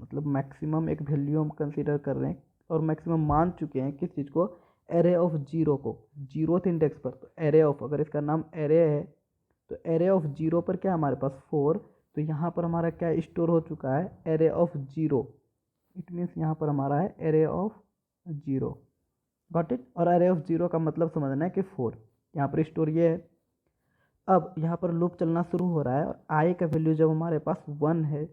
मतलब मैक्सिमम एक वैल्यू हम कंसीडर कर रहे हैं और मैक्सिमम मान चुके हैं किस चीज़ को, एरे ऑफ 0 को, 0th इंडेक्स पर। तो एरे ऑफ, अगर इसका नाम एरे है तो एरे ऑफ 0 पर क्या हमारे पास 4। तो यहाँ पर हमारा क्या स्टोर हो चुका है, एरे ऑफ 0। इट मीन्स यहाँ पर हमारा है एरे ऑफ 0। Got it. और एरे ऑफ 0 का मतलब समझना है कि 4 यहाँ पर स्टोर ये है। अब यहाँ पर लूप चलना शुरू हो रहा है और आई का वैल्यू जब हमारे पास 1 है,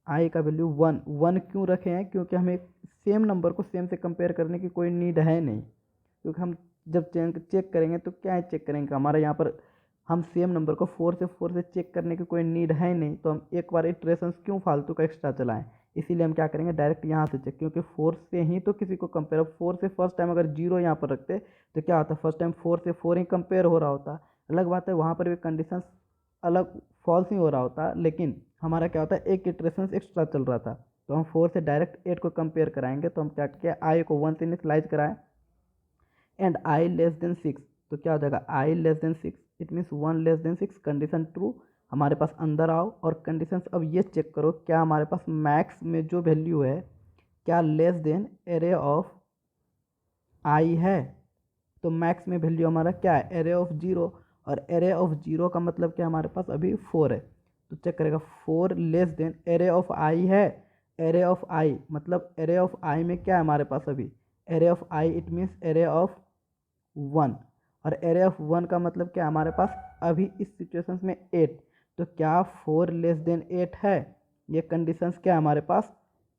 आई का वैल्यू 1 क्यों रखे हैं, क्योंकि हमें सेम नंबर को सेम से कंपेयर करने की कोई नीड है नहीं। क्योंकि हम जब चेक करेंगे तो क्या है, चेक करेंगे हमारा यहाँ पर हम सेम नंबर को 4 से चेक करने की कोई नीड है नहीं। तो हम एक बार इटरेशंस क्यों फालतू का एक्स्ट्रा चलाएं, इसीलिए हम क्या करेंगे, डायरेक्ट यहाँ से चेक। क्योंकि 4 से ही तो किसी को कंपेयर, 4 से फर्स्ट टाइम अगर 0 यहाँ पर रखते तो क्या होता, फर्स्ट टाइम 4 से 4 ही कंपेयर हो रहा होता। अलग बात है वहाँ पर भी कंडीशन अलग फॉल्स ही हो रहा होता, लेकिन हमारा क्या होता है, एक इटरेशन एक्स्ट्रा चल रहा था। तो हम 4 से डायरेक्ट 8 को कंपेयर कराएंगे। तो हम क्या किया, आई को 1 से इनिशियलाइज कराएं एंड आई लेस देन 6। तो क्या हो जाएगा, I less than 6, it means 1 less than 6, condition true. हमारे पास अंदर आओ और कंडीशन अब ये चेक करो क्या हमारे पास मैक्स में जो वैल्यू है क्या लेस देन एरे ऑफ आई है। तो मैक्स में वैल्यू हमारा क्या है, एरे ऑफ 0। और एरे ऑफ 0 का मतलब क्या हमारे पास अभी 4 है। तो चेक करेगा 4 लेस देन एरे ऑफ आई है। एरे ऑफ आई मतलब एरे ऑफ आई में क्या है हमारे पास अभी, array of I, it means array of 1। और एरे ऑफ 1 का मतलब क्या हमारे पास अभी इस सिचुएशन में 8। तो क्या 4 लेस देन 8 है, ये कंडीशंस क्या हमारे पास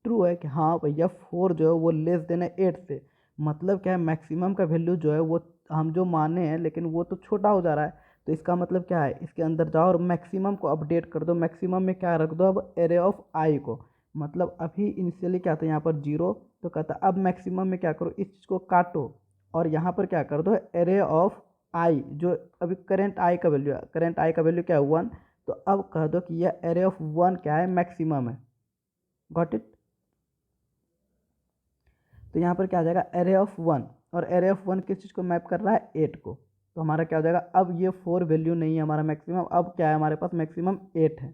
ट्रू है कि हाँ भैया 4 जो है वो लेस देन है 8 से। मतलब क्या है, मैक्सिमम का वैल्यू जो है वो हम जो माने हैं लेकिन वो तो छोटा हो जा रहा है। तो इसका मतलब क्या है, इसके अंदर जाओ और मैक्सिमम को अपडेट कर दो। मैक्सिमम में क्या रख दो, अब एरे ऑफ आई को। मतलब अभी इनिशियली क्या था यहाँ पर 0, तो कहता अब मैक्सिमम में क्या करो, इस चीज़ को काटो और यहाँ पर क्या कर दो, एरे ऑफ आई जो अभी करेंट आई का वैल्यू है, करेंट आई का वैल्यू क्या है 1। तो अब कह दो कि यह एरे ऑफ 1 क्या है, मैक्सिमम है। Got it. तो यहाँ पर क्या आ जाएगा, एरे ऑफ 1। और एरे ऑफ 1 किस चीज़ को मैप कर रहा है, 8 को। तो हमारा क्या हो जाएगा, अब ये 4 वैल्यू नहीं है हमारा मैक्सिमम, अब क्या है हमारे पास मैक्सिमम 8 है।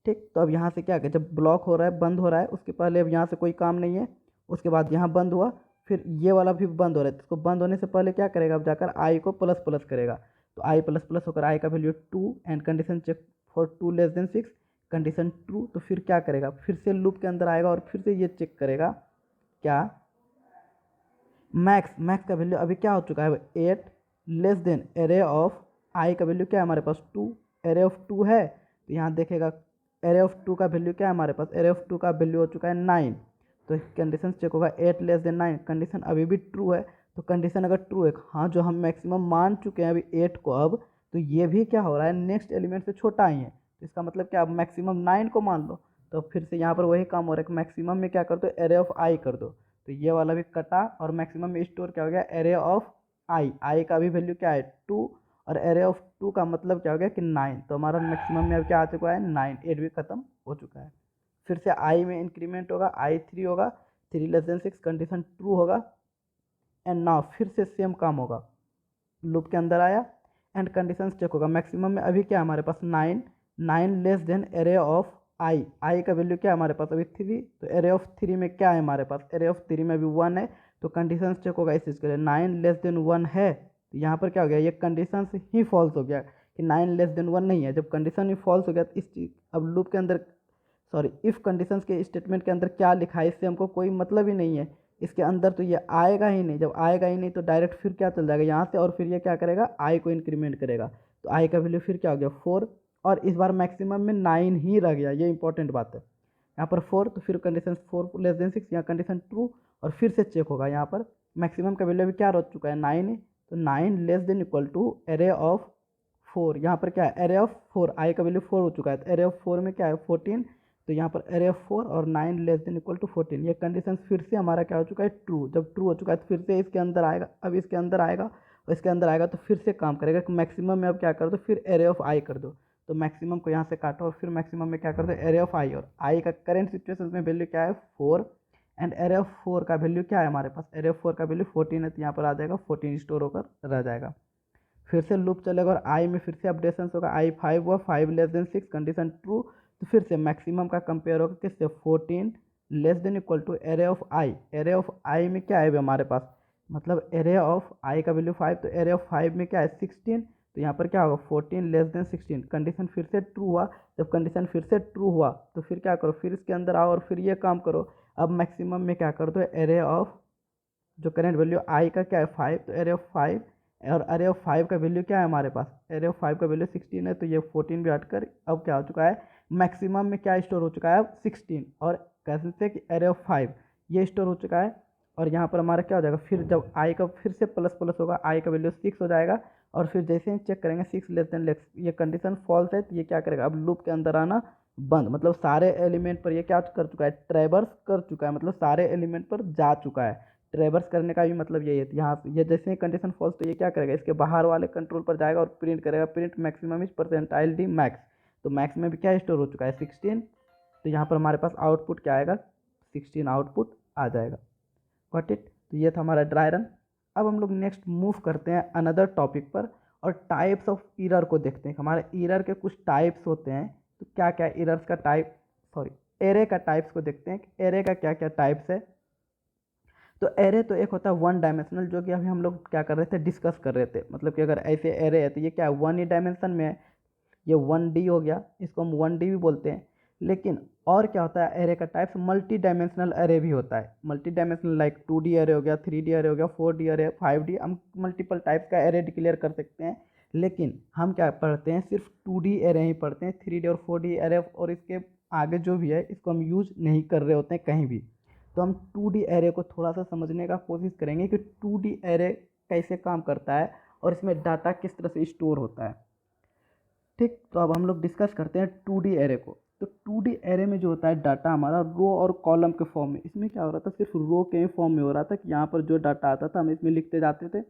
ठीक। तो अब यहाँ से क्या है, जब ब्लॉक हो रहा है, बंद हो रहा है, उसके पहले अब यहाँ से कोई काम नहीं है, उसके बाद यहाँ बंद हुआ, फिर ये वाला भी बंद हो रहा है। इसको बंद होने से पहले क्या करेगा, अब जाकर आई को प्लस प्लस करेगा। तो आई प्लस प्लस होकर आई का value 2 and condition check for 2 less than 6, condition true. तो फिर क्या करेगा, फिर से लूप के अंदर आएगा और फिर से ये चेक करेगा क्या, मैक्स का वैल्यू अभी क्या हो चुका है, 8 less than array of I का वैल्यू क्या है हमारे पास 2, एरे ऑफ 2 है। तो यहाँ देखेगा एरे ऑफ 2 का वैल्यू क्या है हमारे पास, एरे ऑफ 2 का वैल्यू हो चुका है 9। तो कंडीशन चेक होगा 8 लेस देन 9, कंडीशन अभी भी ट्रू है। तो कंडीशन अगर ट्रू है, हाँ जो हम मैक्सिमम मान चुके हैं अभी 8 को, अब तो ये भी क्या हो रहा है, नेक्स्ट एलिमेंट से छोटा ही है। तो इसका मतलब क्या, अब मैक्सिमम 9 को मान लो। तो फिर से यहाँ पर वही काम हो रहा है कि मैक्सिमम में क्या कर दो, एरे ऑफ आई कर दो। तो ये वाला भी कटा और मैक्सिमम में स्टोर क्या हो गया, एरे ऑफ आई का भी वैल्यू क्या है 2। और एरे ऑफ 2 का मतलब क्या हो गया कि 9। तो हमारा मैक्सिमम में अब क्या आ चुका है 9, 8 भी खत्म हो चुका है। फिर से आई में इंक्रीमेंट होगा, आई 3 होगा, 3 लेस देन 6, कंडीशन ट्रू होगा। एंड नाउ फिर से सेम काम होगा, लूप के अंदर आया एंड कंडीशन चेक होगा। मैक्सिमम में अभी क्या हमारे पास 9 less then array of I का वैल्यू क्या है हमारे पास अभी 3। तो एरे ऑफ 3 में क्या है हमारे पास, एरे ऑफ 3 में अभी 1 है। तो कंडीशन चेक होगा इस चीज़ के लिए, 9 लेस देन 1 है। तो यहाँ पर क्या हो गया, ये कंडीशन ही फॉल्स हो गया कि 9 लेस देन 1 नहीं है। जब कंडीशन ही फॉल्स हो गया तो इस चीज अब लूप के अंदर, सॉरी इफ़ कंडीशंस के स्टेटमेंट के अंदर क्या लिखा है इससे हमको कोई मतलब ही नहीं है। इसके अंदर तो ये आएगा ही नहीं। जब आएगा ही नहीं तो डायरेक्ट फिर क्या चल जाएगा यहाँ से, और फिर ये क्या करेगा, आई को इंक्रीमेंट करेगा। तो आई का वैल्यू फिर क्या हो गया 4, और इस बार मैक्सिमम में 9 ही रह गया, ये इंपॉर्टेंट बात है। यहाँ पर 4, तो फिर कंडीशन 4 लेस देन 6, यहाँ कंडीशन ट्रू, और फिर से चेक होगा। यहाँ पर मैक्सिमम का वैल्यू अभी क्या रह चुका है 9 है, तो 9 less than equal to array of 4। यहाँ पर क्या है, एरे ऑफ 4, आई का वैल्यू 4 हो चुका है, तो एरे ऑफ 4 में क्या है 14, तो यहाँ पर एरे ऑफ 4 और 9 लेस देन इक्वल टू 14। ये कंडीशन फिर से हमारा क्या हो चुका है ट्रू। जब ट्रू हो चुका है तो फिर से इसके अंदर आएगा, अब इसके अंदर आएगा और इसके अंदर आएगा तो फिर से काम करेगा। मैक्सिमम में अब क्या कर दो, फिर एरे ऑफ आई कर दो, तो मैक्सिमम को यहाँ से काटो और फिर मैक्सिमम में क्या कर दो एरे ऑफ आई, और आई का करेंट सिचुएशन में वैल्यू क्या है 4, एंड एरे ऑफ 4 का वैल्यू क्या है हमारे पास, एरे ऑफ 4 का वैल्यू 14 है, तो यहाँ पर आ जाएगा 14 स्टोर होकर रह जाएगा। फिर से लूप चलेगा और आई में फिर से अपडेशन होगा, आई 5 हुआ, 5 लेस देन 6 कंडीशन ट्रू, तो फिर से मैक्सिमम का कंपेयर होगा किससे 14 less than equal to array of I. Array of I में क्या है हमारे पास, मतलब एरे ऑफ आई का वैल्यू 5, तो एरे ऑफ 5 में क्या है 16, तो यहाँ पर क्या होगा 14 लेस देन 16। कंडीशन फिर से ट्रू हुआ। जब कंडीशन फिर से ट्रू हुआ तो फिर क्या करो, फिर इसके अंदर आओ और फिर ये काम करो। अब मैक्सिमम में क्या कर दो, एरे ऑफ जो करेंट वैल्यू आई का क्या है 5, तो एरे ऑफ 5, और अरे ऑफ 5 का वैल्यू क्या है हमारे पास, एरे ऑफ 5 का वैल्यू 16 है, तो ये 14 भी हटकर अब क्या हो चुका है मैक्सिमम में क्या स्टोर हो चुका है अब 16, और कह सकते हैं कि एरे ऑफ 5 ये स्टोर हो चुका है। और यहाँ पर हमारा क्या हो जाएगा, फिर जब आई का फिर से प्लस प्लस होगा, आई का वैल्यू 6 हो जाएगा, और फिर जैसे ही चेक करेंगे 6 लेस देन लेस, ये कंडीशन फॉल्स है, तो ये क्या करेगा अब लूप के अंदर आना बंद, मतलब सारे एलिमेंट पर ये क्या कर चुका है ट्रैवर्स कर चुका है, मतलब सारे एलिमेंट पर जा चुका है। ट्रैवर्स करने का भी मतलब यही है, यहाँ ये जैसे ही कंडीशन फॉल्स तो ये क्या करेगा इसके बाहर वाले कंट्रोल पर जाएगा और प्रिंट करेगा, print maximum is percentile D max, तो मैक्स में भी क्या स्टोर हो चुका है 16, तो यहाँ पर हमारे पास आउटपुट क्या आएगा 16 आउटपुट आ जाएगा। Got it. तो ये था हमारा ड्राई रन। अब हम लोग नेक्स्ट मूव करते हैं अनदर टॉपिक पर और टाइप्स ऑफ एरर को देखते हैं। हमारे एरर के कुछ टाइप्स होते हैं, तो क्या क्या एरर्स का टाइप, सॉरी एरे का टाइप्स को देखते हैं, एरे का क्या क्या टाइप्स है। तो एरे तो एक होता है वन डायमेंशनल, जो कि अभी हम लोग क्या कर रहे थे डिस्कस कर रहे थे, मतलब कि अगर ऐसे एरे है तो ये क्या है वन ही डायमेंशन में है, ये 1D हो गया, इसको हम 1D भी बोलते हैं। लेकिन और क्या होता है एरे का टाइप्स, मल्टी डायमेंशनल एरे भी होता है। Multi dimensional like 2D array हो गया, 3D एरे हो गया, 4D एरे, 5D, हम मल्टीपल टाइप्स का एरे डिक्लेयर कर सकते हैं। लेकिन हम क्या पढ़ते हैं सिर्फ 2D एरे ही पढ़ते हैं, 3D और 4D एरे और इसके आगे जो भी है इसको हम यूज नहीं कर रहे होते हैं कहीं भी। तो हम 2D एरे को थोड़ा सा समझने का कोशिश करेंगे कि 2D एरे कैसे काम करता है और इसमें डाटा किस तरह से स्टोर होता है। ठीक, तो अब हम लोग डिस्कस करते हैं 2D एरे को। तो 2D एरे में जो होता है डाटा हमारा रो और कॉलम के फॉर्म में, इसमें क्या हो रहा था सिर्फ रो के फॉर्म में हो रहा था कि यहाँ पर जो डाटा आता था हम इसमें लिखते जाते थे।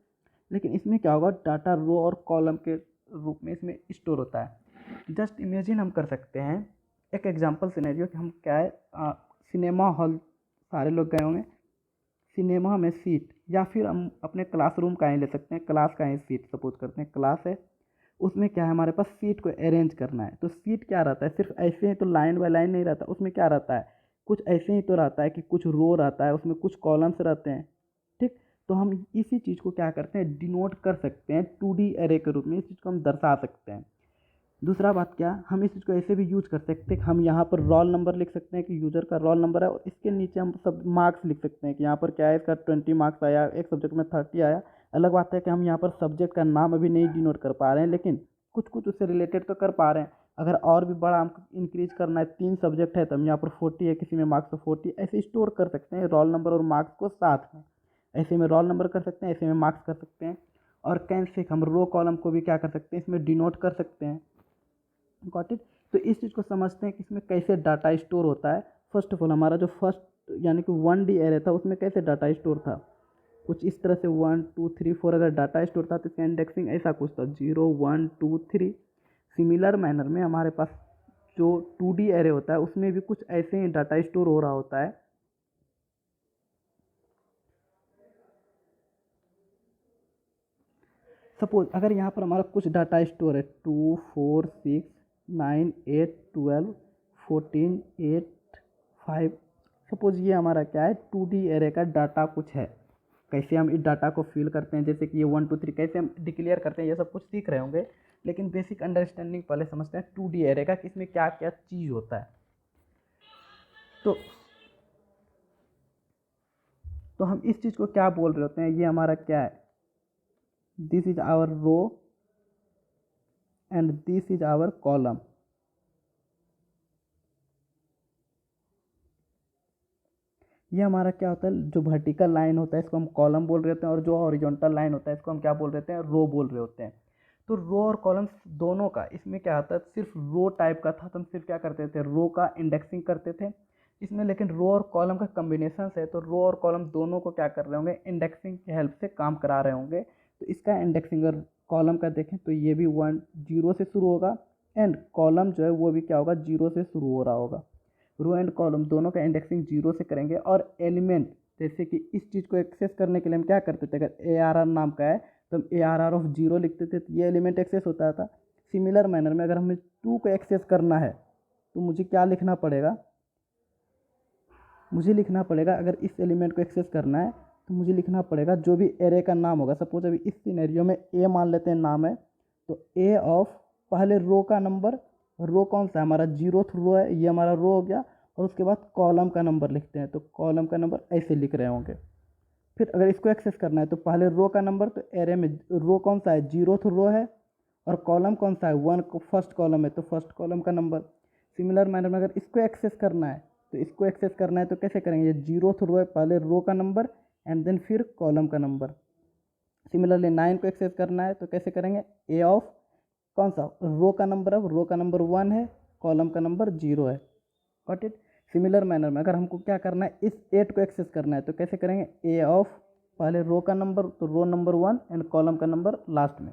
लेकिन इसमें क्या होगा डाटा रो और कॉलम के रूप में इसमें स्टोर होता है। जस्ट इमेजिन हम कर सकते हैं एक एग्जांपल सिनेरियो कि हम क्या है सिनेमा हॉल, सारे लोग गए होंगे, सिनेमा में सीट, या फिर हम अपने क्लासरूम का ही ले सकते हैं, क्लास का ही सीट सपोज करते हैं क्लास है, उसमें क्या है हमारे पास सीट को अरेंज करना है। तो सीट क्या रहता है सिर्फ ऐसे ही तो लाइन बाय लाइन नहीं रहता, उसमें क्या रहता है कुछ ऐसे ही तो रहता है कि कुछ रो रहता है, उसमें कुछ कॉलम्स रहते हैं। ठीक, तो हम इसी चीज़ को क्या करते हैं डिनोट कर सकते हैं 2D एरे के रूप में, इस चीज़ को हम दर्शा सकते हैं। दूसरा बात क्या, हम इस चीज़ को ऐसे भी यूज कर सकते हैं कि हम यहाँ पर रोल नंबर लिख सकते हैं कि यूज़र का रोल नंबर है, और इसके नीचे हम सब मार्क्स लिख सकते हैं कि यहाँ पर क्या है इसका 20 मार्क्स आया, एक सब्जेक्ट में 30 आया। अलग बात है कि हम यहाँ पर सब्जेक्ट का नाम अभी नहीं डिनोट कर पा रहे हैं, लेकिन कुछ कुछ उससे रिलेटेड तो कर पा रहे हैं। अगर और भी बड़ा हमको इंक्रीज करना है, 3 सब्जेक्ट है तो हम यहाँ पर 40 है, किसी में मार्क्स तो 40, ऐसे स्टोर कर सकते हैं रोल नंबर और मार्क्स को साथ में। ऐसे में रोल नंबर कर सकते हैं, ऐसे में मार्क्स कर सकते हैं, और कैसे हम रो कॉलम को भी क्या कर सकते हैं इसमें डिनोट कर सकते हैं। Got it. तो इस चीज़ को समझते हैं कि इसमें कैसे डाटा स्टोर होता है। फर्स्ट ऑफ ऑल हमारा जो फर्स्ट यानी कि 1D एरे था उसमें कैसे डाटा स्टोर था, कुछ इस तरह से 1 2 3 4 अगर डाटा स्टोर था तो इसका इंडेक्सिंग ऐसा कुछ था 0 1 2 3। सिमिलर मैनर में हमारे पास जो 2D एरे होता है उसमें भी कुछ ऐसे ही डाटा स्टोर हो रहा होता है। सपोज अगर यहाँ पर हमारा कुछ डाटा स्टोर है 2 4 6 9 8 12 14 8 5, सपोज ये हमारा क्या है 2D एरे का डाटा कुछ है। कैसे हम इस डाटा को फिल करते हैं, जैसे कि ये 1 2 3 कैसे हम डिक्लेयर करते हैं, ये सब कुछ सीख रहे होंगे, लेकिन बेसिक अंडरस्टैंडिंग पहले समझते हैं 2D एरे का कि इसमें क्या क्या चीज़ होता है। तो तो हम इस चीज़ को क्या बोल रहे होते हैं, ये हमारा क्या है, this is our row and this is our column. ये हमारा क्या होता है, जो वर्टिकल लाइन होता है इसको हम कॉलम बोल रहे होते हैं, और जो हॉरिजॉन्टल लाइन होता है इसको हम क्या बोल रहे होते हैं, रो बोल रहे होते हैं। तो रो और कॉलम दोनों का इसमें क्या होता है, सिर्फ रो टाइप का था तो हम सिर्फ क्या करते थे, रो का इंडेक्सिंग करते थे इसमें, लेकिन रो और कॉलम का कम्बिनेशन है तो रो और कॉलम दोनों को क्या कर रहे होंगे, इंडेक्सिंग की हेल्प से काम करा रहे होंगे। तो इसका इंडेक्सिंग अगर कॉलम का देखें तो ये भी 1 0 से शुरू होगा, एंड कॉलम जो है वो भी क्या होगा, 0 से शुरू हो रहा होगा। रो एंड कॉलम दोनों का इंडेक्सिंग 0 से करेंगे, और एलिमेंट जैसे कि इस चीज़ को एक्सेस करने के लिए हम क्या करते थे, अगर ARR नाम का है तो हम ARR ऑफ 0 लिखते थे, तो ये एलिमेंट एक्सेस होता था। सिमिलर मैनर में अगर हमें 2 को एक्सेस करना है तो मुझे क्या लिखना पड़ेगा, मुझे लिखना पड़ेगा, अगर इस एलिमेंट को एक्सेस करना है तो मुझे लिखना पड़ेगा जो भी एरे का नाम होगा। सपोज अभी इस सिनेरियो में ए मान लेते हैं नाम है, तो ए ऑफ पहले रो का नंबर, रो कौन सा है हमारा, 0th रो है, ये हमारा रो हो गया, और उसके बाद कॉलम का नंबर लिखते हैं, तो कॉलम का नंबर ऐसे लिख रहे होंगे। फिर अगर इसको एक्सेस करना है तो पहले रो का नंबर, तो एरे में रो कौन सा है, 0th रो है, और कॉलम कौन सा है, 1 फर्स्ट कॉलम है, तो फर्स्ट कॉलम का नंबर। सिमिलर मैनर में अगर इसको एक्सेस करना है तो इसको एक्सेस करना है तो कैसे करेंगे, ये 0th रो है, पहले रो का नंबर एंड देन फिर कॉलम का नंबर। सिमिलरली 9 को एक्सेस करना है तो कैसे करेंगे, ए ऑफ कौन सा, रो का नंबर, अब रो का नंबर 1 है, कॉलम का नंबर 0 है। Got it. सिमिलर मैनर में अगर हमको क्या करना है, इस 8 को एक्सेस करना है तो कैसे करेंगे, ए ऑफ पहले रो का नंबर, तो रो नंबर 1 एंड कॉलम का नंबर लास्ट में।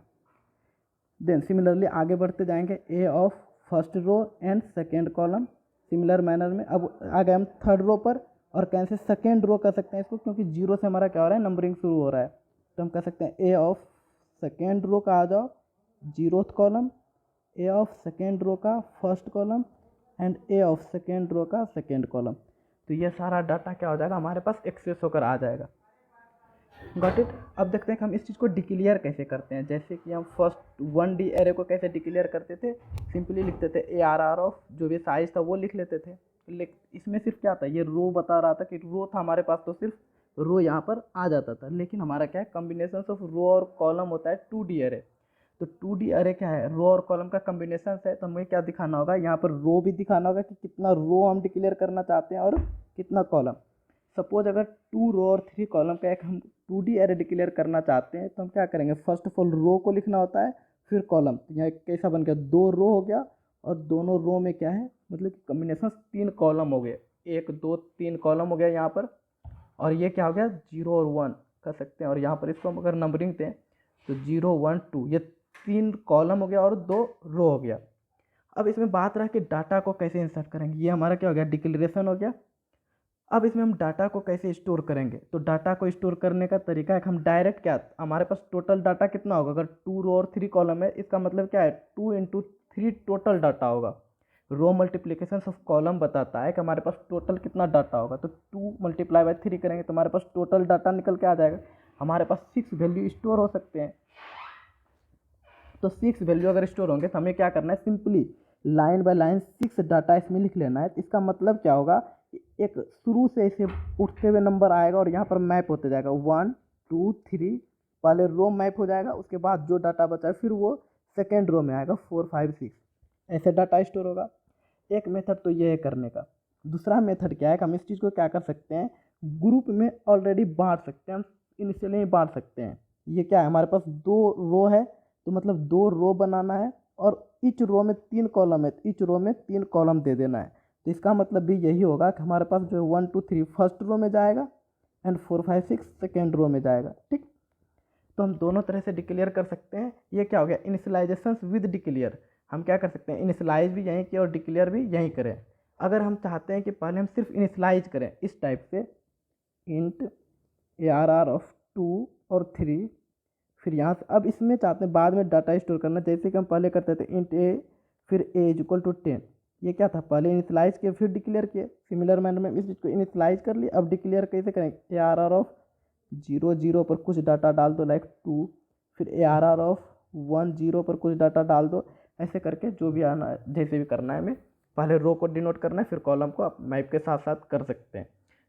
देन सिमिलरली आगे बढ़ते जाएंगे, A of first row and second column. Similar manner में अब आ गए हम थर्ड रो पर, और कैसे सेकेंड रो कर सकते हैं इसको, क्योंकि 0 से हमारा क्या हो रहा है, नंबरिंग शुरू हो रहा है, तो हम कह सकते हैं ए ऑफ सेकेंड रो का आ जाओ 0th column, A of second row का first column, and A of second row का सेकेंड कॉलम। तो ये सारा डाटा क्या हो जाएगा, हमारे पास एक्सेस होकर आ जाएगा। Got it. अब देखते हैं कि हम इस चीज़ को डिक्लेयर कैसे करते हैं। जैसे कि हम फर्स्ट 1D एरे को कैसे डिक्लेयर करते थे, सिंपली लिखते थे ARR ऑफ जो भी साइज था वो लिख लेते थे। इसमें सिर्फ क्या था, ये रो बता रहा था कि रो था हमारे पास, तो सिर्फ रो यहाँ पर आ जाता था। लेकिन हमारा क्या है, कम्बिनेशन ऑफ रो और कॉलम होता है 2D एरे। तो 2D अरे क्या है, रो और कॉलम का कम्बिनेशन है, तो हमें क्या दिखाना होगा, यहाँ पर रो भी दिखाना होगा कि कितना रो हम डिक्लेयर करना चाहते हैं और कितना कॉलम। सपोज अगर 2 रो और 3 कॉलम का एक हम 2D एरे डिक्लेयर करना चाहते हैं तो हम क्या करेंगे, फर्स्ट ऑफ ऑल रो को लिखना होता है, फिर कॉलम। तो यहाँ कैसा बन गया, 2 रो हो गया, और दोनों रो में क्या है, मतलब कि कम्बिनेशन 3 कॉलम हो गए, 1 2 3 कॉलम हो गया यहाँ पर, और ये क्या हो गया, 0 और 1 कर सकते हैं, और यहाँ पर इसको हम अगर नंबरिंग दें तो 0 1 2, ये 3 कॉलम हो गया और 2 रो हो गया। अब इसमें बात रहा कि डाटा को कैसे इंसर्ट करेंगे, ये हमारा क्या हो गया, डिक्लेरेशन हो गया। अब इसमें हम डाटा को कैसे स्टोर करेंगे, तो डाटा को स्टोर करने का तरीका है कि हम डायरेक्ट क्या, हमारे पास टोटल डाटा कितना होगा, अगर 2 रो और 3 कॉलम है, इसका मतलब क्या है, 2 × 3 टोटल डाटा होगा। रो मल्टीप्लिकेशन ऑफ कॉलम बताता है कि हमारे पास टोटल कितना डाटा होगा, तो 2 × 3 करेंगे तो हमारे पास टोटल डाटा निकल के आ जाएगा। हमारे पास 6 वैल्यू स्टोर हो सकते हैं, तो 6 वैल्यू अगर स्टोर होंगे तो हमें क्या करना है, simply line by line 6 data इसमें लिख लेना है। तो इसका मतलब क्या होगा, एक शुरू से इसे उठते हुए नंबर आएगा और यहाँ पर मैप होते जाएगा, 1 2 3, पहले रो मैप हो जाएगा, उसके बाद जो डाटा बचा है फिर वो सेकेंड रो में आएगा, 4 5 6, ऐसे डाटा स्टोर होगा। एक मेथड तो ये है करने का। दूसरा मेथड क्या है कि हम इस चीज़ को क्या कर सकते हैं, ग्रुप में ऑलरेडी बांट सकते हैं, हम इनिशियली ही बांट सकते हैं। ये क्या है, हमारे पास 2 रो है, तो मतलब 2 रो बनाना है, और ईच रो में 3 कॉलम है, ईच रो में 3 कॉलम दे देना है। तो इसका मतलब भी यही होगा कि हमारे पास जो है 1 2 3 फर्स्ट रो में जाएगा, एंड 4 5 6 सेकेंड रो में जाएगा। ठीक, तो हम दोनों तरह से डिक्लेयर कर सकते हैं। ये क्या हो गया, इनिशियलाइजेशन विद डिक्लेयर। हम क्या कर सकते हैं, इनिशियलाइज भी यहीं किए और डिक्लेयर भी यहीं करें। अगर हम चाहते हैं कि पहले हम सिर्फ इनिशियलाइज करें इस टाइप से, इंट ARR ऑफ 2 और 3, फिर यहाँ से अब इसमें चाहते हैं बाद में डाटा स्टोर करना, जैसे कि हम पहले करते थे इंट ए फिर ए इज इक्वल टू 10। ये क्या था, पहले इनिशियलाइज किए फिर डिक्लेयर किए। सिमिलर मैनर में इस चीज़ को इनिशियलाइज कर लिए, अब डिक्लेयर कैसे करेंगे, ARR ऑफ 0 0 पर कुछ डाटा डाल दो लाइक 2, फिर ARR ऑफ 1 0 पर कुछ डाटा डाल दो, ऐसे करके जो भी आना जैसे भी करना है, हमें पहले रो को डिनोट करना है, फिर कॉलम को आप मैप के साथ साथ कर सकते हैं।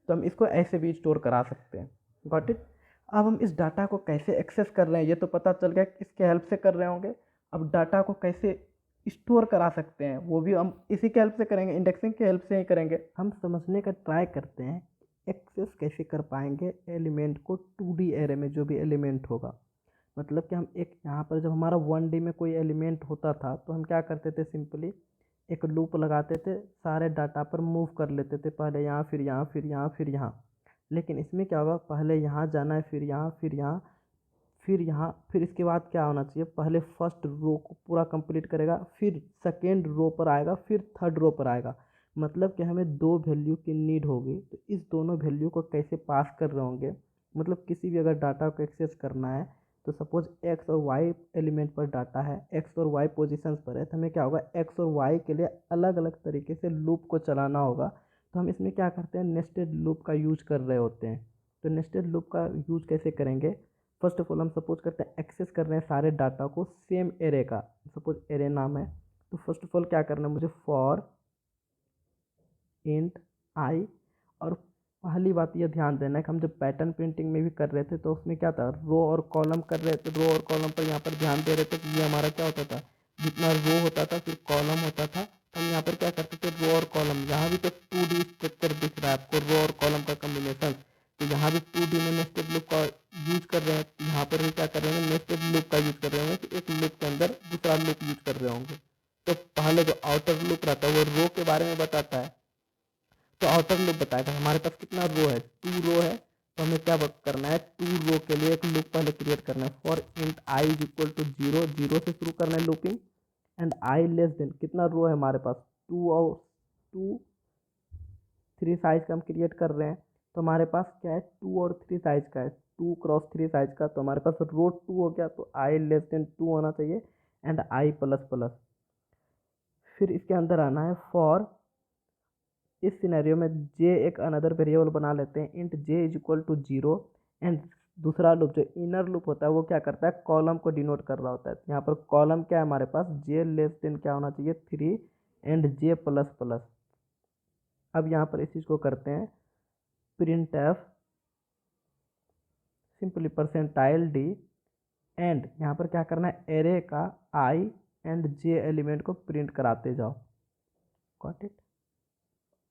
तो हम इसको ऐसे भी स्टोर करा सकते हैं। Got it. अब हम इस डाटा को कैसे एक्सेस कर रहे हैं ये तो पता चल गया किसके हेल्प से कर रहे होंगे। अब डाटा को कैसे स्टोर करा सकते हैं वो भी हम इसी के हेल्प से करेंगे, इंडेक्सिंग के हेल्प से ही करेंगे। हम समझने का ट्राई करते हैं एक्सेस कैसे कर पाएंगे एलिमेंट को 2D एरे में, जो भी एलिमेंट होगा। मतलब कि हम एक यहाँ पर जब हमारा 1D में कोई एलिमेंट होता था तो हम क्या करते थे, सिंपली एक लूप लगाते थे, सारे डाटा पर मूव कर लेते थे, पहले यहाँ फिर यहाँ फिर यहाँ फिर यहाँ। लेकिन इसमें क्या होगा, पहले यहाँ जाना है, फिर यहाँ फिर यहाँ फिर यहाँ, फिर इसके बाद क्या होना चाहिए, पहले फर्स्ट रो को पूरा कंप्लीट करेगा, फिर सेकेंड रो पर आएगा, फिर थर्ड रो पर आएगा। मतलब कि हमें दो वैल्यू की नीड होगी, तो इस दोनों वैल्यू को कैसे पास कर रहे होंगे। मतलब किसी भी अगर डाटा को एक्सेस करना है तो सपोज एक्स और वाई एलिमेंट पर डाटा है, एक्स और वाई पोजीशंस पर है, तो हमें क्या होगा, एक्स और वाई के लिए अलग अलग तरीके से लूप को चलाना होगा। तो हम इसमें क्या करते हैं, नेस्टेड लूप का यूज कर रहे होते हैं। तो नेस्टेड लूप का यूज कैसे करेंगे, फर्स्ट ऑफ ऑल हम सपोज करते हैं एक्सेस कर रहे हैं सारे डाटा को सेम एरे का, सपोज एरे नाम है। तो फर्स्ट ऑफ ऑल क्या करना है मुझे, फॉर इंट आई। और पहली बात ये ध्यान देना है कि हम जब पैटर्न प्रिंटिंग में भी कर रहे थे तो उसमें क्या था, रो और कॉलम कर रहे थे, रो और कॉलम पर यहाँ पर ध्यान दे रहे थे कि ये हमारा क्या होता था, जितना रो होता था फिर कॉलम होता था, तो हम यहाँ पर क्या करते थे, रो और कॉलम। यहाँ भी तो 2D स्ट्रक्चर दिख रहा है आपको, रो और कॉलम का कम्बिनेशन। तो यहाँ भी 2D में नेस्टेड लूप का यूज कर रहे हैं, यहाँ पर भी क्या कर रहे हैं, नेस्टेड लूप का यूज कर रहे होंगे कि एक लूप के अंदर दूसरा लूप यूज कर रहे होंगे। तो पहले जो आउटर लूप रहता है वो रो के बारे में बताता है, तो आउटर लूप बताएगा हमारे पास कितना रो है, 2 रो है। तो हमें क्या करना है, 2 रो के लिए एक लूप पहले क्रिएट करना है। For int i is equal to 0, 0 से शुरू करना है looping, and i less than कितना रो है हमारे पास, 2 और 2 3 साइज का हम क्रिएट कर रहे हैं। तो हमारे पास क्या है, 2 और 3 साइज का है, 2 क्रॉस 3 साइज का। तो हमारे पास रो 2 हो गया, तो आई लेस देन 2 होना चाहिए, एंड आई प्लस प्लस। फिर इसके अंदर आना है फॉर, इस सिनेरियो में जे एक अनदर वेरिएबल बना लेते हैं, int J is equal to 0। And दूसरा लूप जो इनर लूप होता है वो क्या करता है, कॉलम को डिनोट कर रहा होता है। यहाँ पर कॉलम क्या है हमारे पास, जे लेस देन क्या होना चाहिए, 3, एंड जे प्लस प्लस। अब यहाँ पर इस चीज़ को करते हैं print F simply percentile D, and यहाँ पर क्या करना है, एरे का आई एंड जे एलिमेंट को प्रिंट कराते जाओ। Got it.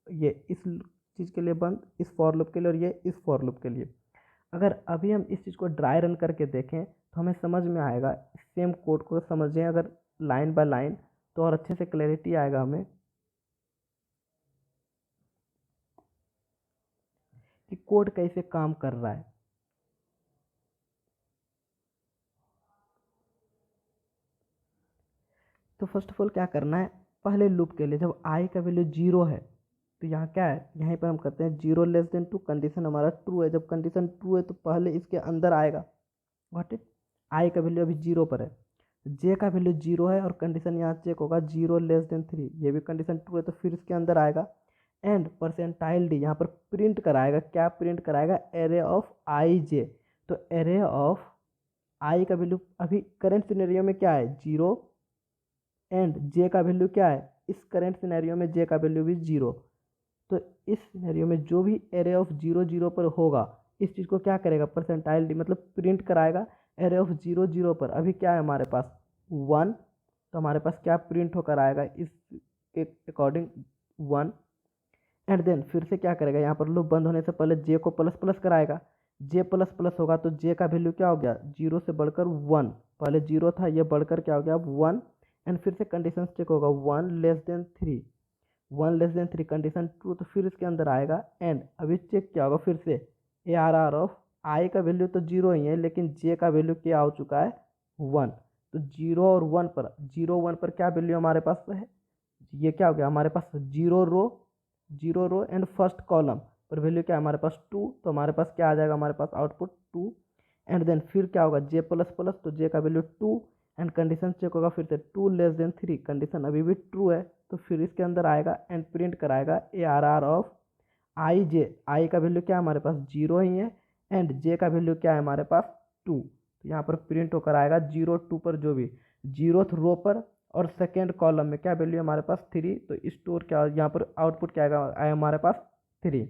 ये इस चीज़ के लिए बंद, इस फॉर लूप के लिए, और ये इस फॉर लूप के लिए। अगर अभी हम इस चीज़ को ड्राई रन करके देखें तो हमें समझ में आएगा, सेम कोड को समझें अगर लाइन बाय लाइन तो और अच्छे से क्लैरिटी आएगा हमें कि कोड कैसे काम कर रहा है। तो फर्स्ट ऑफ ऑल क्या करना है, पहले लूप के लिए जब आई का वैल्यू 0 है तो यहाँ क्या है, यहीं पर हम करते हैं 0 लेस देन 2, कंडीशन हमारा ट्रू है। जब कंडीशन ट्रू है तो पहले इसके अंदर आएगा। व्हाट इट, आई का वैल्यू अभी 0 पर है, जे का वैल्यू 0 है, और कंडीशन यहाँ चेक होगा 0 लेस देन 3, ये भी कंडीशन ट्रू है, तो फिर इसके अंदर आएगा। एंड परसेंटाइल डी यहाँ पर प्रिंट कराएगा, क्या प्रिंट कराएगा, एरे ऑफ आई जे। तो एरे ऑफ आई का वैल्यू अभी करंट सिनेरियो में क्या है, 0, एंड जे का वैल्यू क्या है, इस करंट सिनेरियो में जे का वैल्यू भी 0। तो इस सिनेरियो में जो भी एरे ऑफ 0 0 पर होगा, इस चीज़ को क्या करेगा, परसेंटाइल डी मतलब प्रिंट कराएगा एरे ऑफ 0 0 पर। अभी क्या है हमारे पास 1, तो हमारे पास क्या प्रिंट होकर आएगा इसके अकॉर्डिंग 1। एंड देन फिर से क्या करेगा, यहाँ पर लूप बंद होने से पहले जे को प्लस प्लस कराएगा, जे प्लस प्लस होगा तो जे का वैल्यू क्या हो गया, 0 से बढ़कर 1, पहले 0 था ये बढ़कर क्या हो गया अब 1। एंड फिर से कंडीशन चेक होगा 1 less than 3, 1 less than 3 condition true, तो फिर इसके अंदर आएगा। एंड अभी चेक क्या होगा, फिर से ए आर आर ऑफ आई का वैल्यू तो 0 ही है, लेकिन जे का वैल्यू क्या हो चुका है 1। तो 0 और 1 पर, 0 1 पर क्या वैल्यू हमारे पास है, ये क्या हो गया हमारे पास 0 रो एंड फर्स्ट कॉलम पर वैल्यू क्या है हमारे पास 2, तो हमारे पास क्या आ जाएगा, हमारे पास आउटपुट 2। एंड देन फिर क्या होगा, जे प्लस प्लस, तो जे का वैल्यू 2, एंड कंडीशन चेक होगा फिर से 2 लेस देन 3, कंडीशन अभी भी ट्रू है, तो फिर इसके अंदर आएगा एंड प्रिंट कराएगा ए R R of I J. आई का वैल्यू क्या है हमारे पास 0 ही है, एंड जे का वैल्यू क्या है हमारे पास 2। तो यहाँ पर प्रिंट होकर आएगा 0 2 पर जो भी 0th रो पर, और सेकेंड कॉलम में क्या वैल्यू है हमारे पास 3, तो स्टोर क्या यहाँ पर आउटपुट क्या आएगा, आया हमारे पास 3।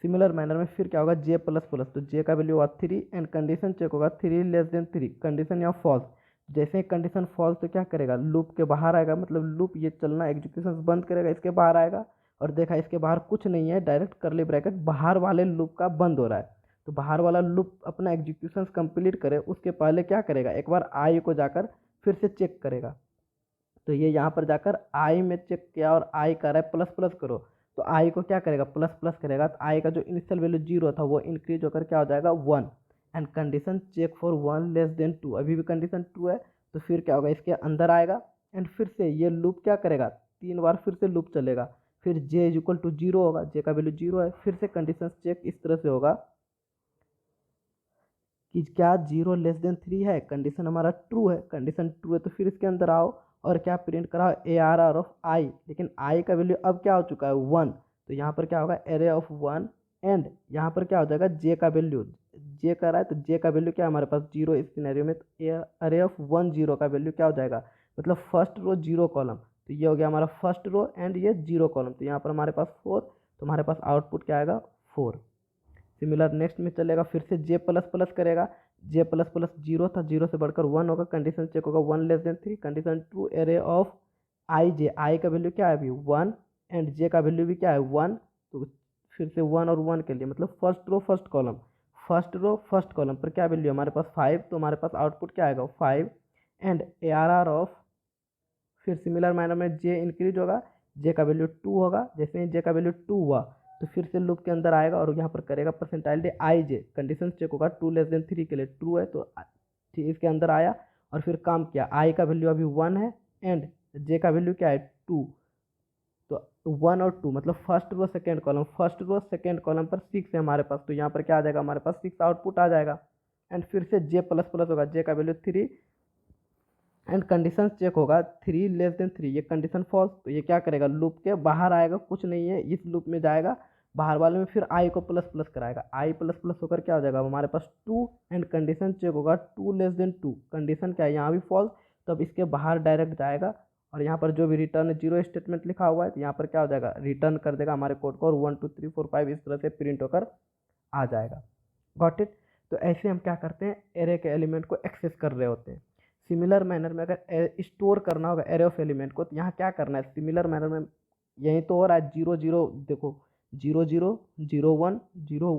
सिमिलर मैनर में फिर क्या होगा जे प्लस प्लस, तो जे का वैल्यू होगा 3 एंड कंडीशन चेक होगा 3 लेस देन 3, कंडीशन या फॉल्स। जैसे ही कंडीशन फॉल्स तो क्या करेगा, लूप के बाहर आएगा, मतलब लूप ये चलना एग्जीक्यूशन बंद करेगा, इसके बाहर आएगा और देखा इसके बाहर कुछ नहीं है, डायरेक्ट करली ब्रैकेट बाहर वाले लूप का बंद हो रहा है। तो बाहर वाला लूप अपना एग्जीक्यूशन कंप्लीट करे उसके पहले क्या करेगा, एक बार आई को जाकर फिर से चेक करेगा। तो ये यहाँ पर जाकर आई में चेक किया और आई कर रहा है प्लस प्लस करो, तो आई को क्या करेगा, प्लस प्लस करेगा, तो आई का जो इनिशियल वैल्यू 0 था वो इंक्रीज होकर क्या हो जाएगा 1 and condition check for 1 less than 2, अभी भी कंडीशन 2 है, तो फिर क्या होगा इसके अंदर आएगा एंड फिर से ये लूप क्या करेगा, 3 बार फिर से लूप चलेगा, फिर जे इज इक्वल टू 0 होगा, जे का वैल्यू 0 है, फिर से कंडीशन चेक इस तरह से होगा कि क्या 0 लेस देन 3 है, कंडीशन हमारा ट्रू है, कंडीशन ट्रू है तो फिर इसके अंदर आओ और क्या प्रिंट कराओ ARR ऑफ आई, लेकिन आई का वैल्यू अब क्या हो चुका है 1, तो यहाँ पर क्या होगा एरे ऑफ 1 एंड यहाँ पर क्या हो जाएगा जे का वैल्यू, जे कर रहा है तो जे का वैल्यू क्या है हमारे पास 0 इस सिनेरियो में, तो अरे ऑफ 1 0 का वैल्यू क्या हो जाएगा, मतलब फर्स्ट रो 0 कॉलम, तो ये हो गया हमारा फर्स्ट रो एंड ये 0 कॉलम, तो यहाँ पर हमारे पास 4, तो हमारे पास आउटपुट क्या आएगा 4। सिमिलर नेक्स्ट में चलेगा फिर से जे प्लस प्लस करेगा, जे प्लस प्लस 0 था, 0 से बढ़कर 1 होगा, कंडीशन चेक होगा 1 less than 3, condition true, array of I J, आई का वैल्यू क्या है अभी 1 एंड जे का वैल्यू भी क्या है 1, तो फिर से 1 और 1 के लिए मतलब first row first column, first row first column पर क्या वैल्यू हमारे पास 5, तो हमारे पास आउटपुट क्या आएगा 5 एंड ARR ऑफ, फिर सिमिलर मैनर में जे इंक्रीज होगा, जे का वैल्यू 2 होगा, जैसे ही जे का वैल्यू 2 हुआ तो फिर से लूप के अंदर आएगा और यहाँ पर करेगा percentile D I J, condition check होगा 2 लेस देन 3 के लिए ट्रू है, तो ठीक इसके अंदर आया और फिर काम किया, आई का वैल्यू अभी 1 है एंड जे का वैल्यू क्या है 2, तो 1 और 2 मतलब first row second column, first row second column पर 6 है हमारे पास, तो यहाँ पर क्या आ जाएगा हमारे पास 6 आउटपुट आ जाएगा एंड फिर से जे प्लस प्लस होगा, जे का वैल्यू 3 एंड कंडीशन चेक होगा 3 लेस देन 3, ये कंडीशन फॉल्स, तो ये क्या करेगा लूप के बाहर आएगा, कुछ नहीं है इस लूप में जाएगा, बाहर वाले में फिर आई को प्लस प्लस कराएगा, आई प्लस प्लस होकर क्या हो जाएगा हमारे पास 2 एंड कंडीशन चेक होगा 2 लेस देन 2, कंडीशन क्या है यहाँ भी फॉल्स, तो अब इसके बाहर डायरेक्ट जाएगा और यहाँ पर जो भी रिटर्न 0 स्टेटमेंट लिखा हुआ है तो यहाँ पर क्या हो जाएगा रिटर्न कर देगा हमारे कोड को और 1 2 3 4 5 इस तरह से प्रिंट होकर आ जाएगा। Got it. तो ऐसे हम क्या करते हैं एरे के एलिमेंट को एक्सेस कर रहे होते हैं। सिमिलर मैनर में अगर स्टोर करना होगा एरे ऑफ एलिमेंट को तो यहाँ क्या करना है, सिमिलर मैनर में यही तो हो रहा है 0 0, देखो 0 0 0 1 0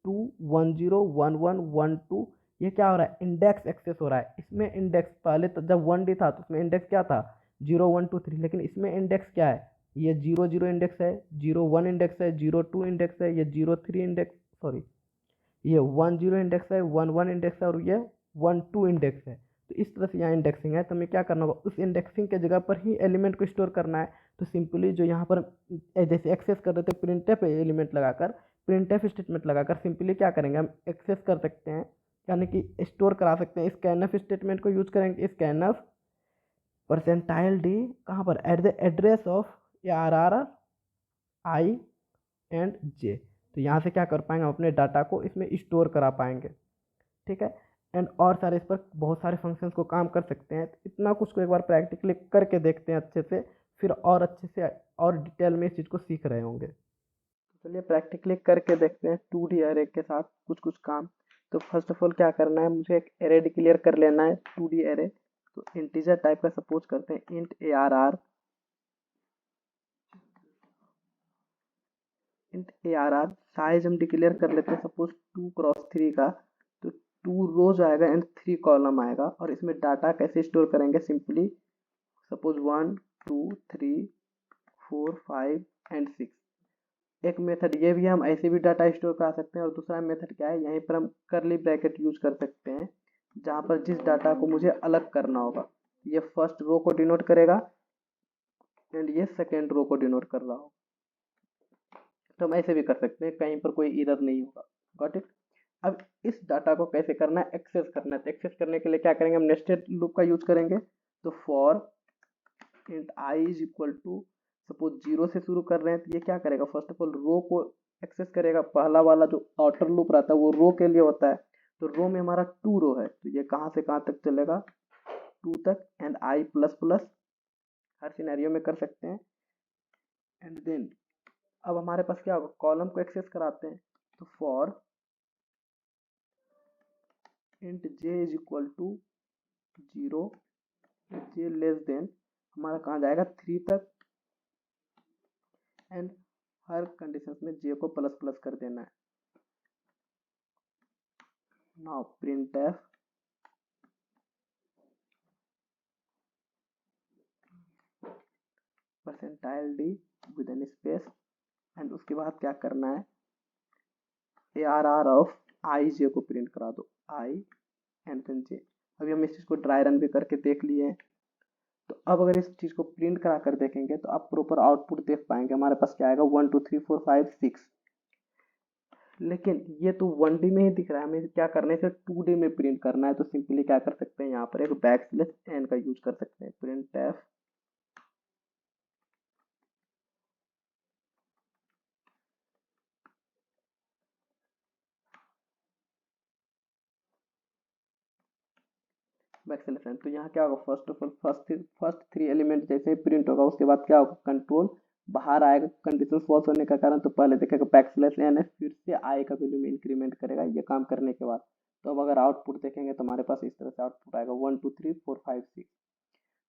2 1 0 1 1 1 2, ये क्या हो रहा है इंडेक्स एक्सेस हो रहा है, इसमें इंडेक्स पहले तो जब 1D था तो उसमें इंडेक्स क्या था 0 1 2 3, लेकिन इसमें इंडेक्स क्या है, ये 0 0 इंडेक्स है, 0 1 इंडेक्स है, 0 2 इंडेक्स है, ये 0 3 इंडेक्स, सॉरी ये 1 0 इंडेक्स है, 1 1 इंडेक्स है और ये 1 2 इंडेक्स है, तो इस तरह से यहाँ इंडेक्सिंग है, तो हमें क्या करना होगा उस इंडेक्सिंग के जगह पर ही एलिमेंट को स्टोर करना है। तो सिंपली जो यहाँ पर जैसे एक्सेस कर रहे थे प्रिंटफ एलिमेंट लगाकर, प्रिंटफ स्टेटमेंट लगाकर सिंपली क्या करेंगे हम एक्सेस कर सकते हैं, यानी कि स्टोर करा सकते हैं, स्कैनफ स्टेटमेंट को यूज करेंगे, स्कैनफ परसेंटाइल डी कहाँ पर at the address of ARR I and J, तो यहाँ से क्या कर पाएंगे हम अपने डाटा को इसमें स्टोर करा पाएंगे, ठीक है। एंड और सारे इस पर बहुत सारे फंक्शंस को काम कर सकते हैं, तो इतना कुछ को एक बार प्रैक्टिकली करके देखते हैं अच्छे से, फिर और अच्छे से और डिटेल में इस चीज़ को सीख रहे होंगे। तो चलिए प्रैक्टिकली करके देखते हैं 2D एरे के साथ कुछ कुछ काम। तो फर्स्ट ऑफ ऑल क्या करना है, मुझे एक एरे डिक्लेयर कर लेना है 2D एरे, तो इंटीजर टाइप का सपोज करते हैं int ARR, int ARR size हम डिक्लेयर कर लेते हैं सपोज 2 क्रॉस 3 का, तो 2 रोज आएगा एंड 3 कॉलम आएगा, और इसमें डाटा कैसे स्टोर करेंगे सिंपली सपोज 1 2 3 4 5 एंड 6, एक मेथड ये भी हम ऐसे भी डाटा स्टोर करा सकते हैं, और दूसरा मेथड क्या है यहीं पर हम करली ब्रैकेट यूज कर सकते हैं, जहाँ पर जिस डाटा को मुझे अलग करना होगा ये फर्स्ट रो को डिनोट करेगा एंड ये सेकेंड रो को डिनोट कर रहा होगा, तो हम ऐसे भी कर सकते हैं, कहीं पर कोई एरर नहीं होगा। Got it. अब इस डाटा को कैसे करना है, एक्सेस करना है, तो एक्सेस करने के लिए क्या करेंगे हम नेस्टेड लूप का यूज करेंगे, तो for int i is equal to suppose 0 से शुरू कर रहे हैं, तो ये क्या करेगा फर्स्ट ऑफ ऑल रो को एक्सेस करेगा, पहला वाला जो आउटर लूप रहता है वो रो के लिए होता है, तो रो में हमारा 2 रो है, तो ये कहाँ से कहाँ तक चलेगा 2 तक and I plus plus her scenario में कर सकते हैं, एंड देन अब हमारे पास क्या होगा, कॉलम को एक्सेस कराते हैं, तो for int J is equal to 0, J less than हमारा कहाँ जाएगा 3 तक, एंड हर कंडीशन में जे को प्लस प्लस कर देना है। Now print F percentile D with N space, and उसके बाद क्या करना है, ARR ऑफ आई जे को प्रिंट करा दो, आई एंड देन जे। अभी हम इस चीज़ को ड्राई रन भी करके देख लिए हैं। तो अब अगर इस चीज़ को प्रिंट करा कर देखेंगे तो आप प्रॉपर आउटपुट देख पाएंगे। हमारे पास क्या आएगा 1 2 3 4 5 6, लेकिन ये तो 1D में ही दिख रहा है, हमें क्या करना है, इसे 2D में प्रिंट करना है। तो सिंपली क्या कर सकते हैं, यहाँ पर एक बैकस्लैश एन का यूज कर सकते हैं, प्रिंट एफ बैकस्लैश एन। तो यहाँ क्या होगा, first of all first 3 element जैसे ही प्रिंट होगा उसके बाद क्या होगा, कंट्रोल बाहर आएगा कंडीशन फॉल्स होने का कारण, तो पहले देखेगा बैकस्लैश एन है, फिर से आई का वैल्यू में इंक्रीमेंट करेगा ये काम करने के बाद। तो अब अगर आउटपुट देखेंगे तो हमारे पास इस तरह से आउटपुट आएगा 1 2 3 4 5 6।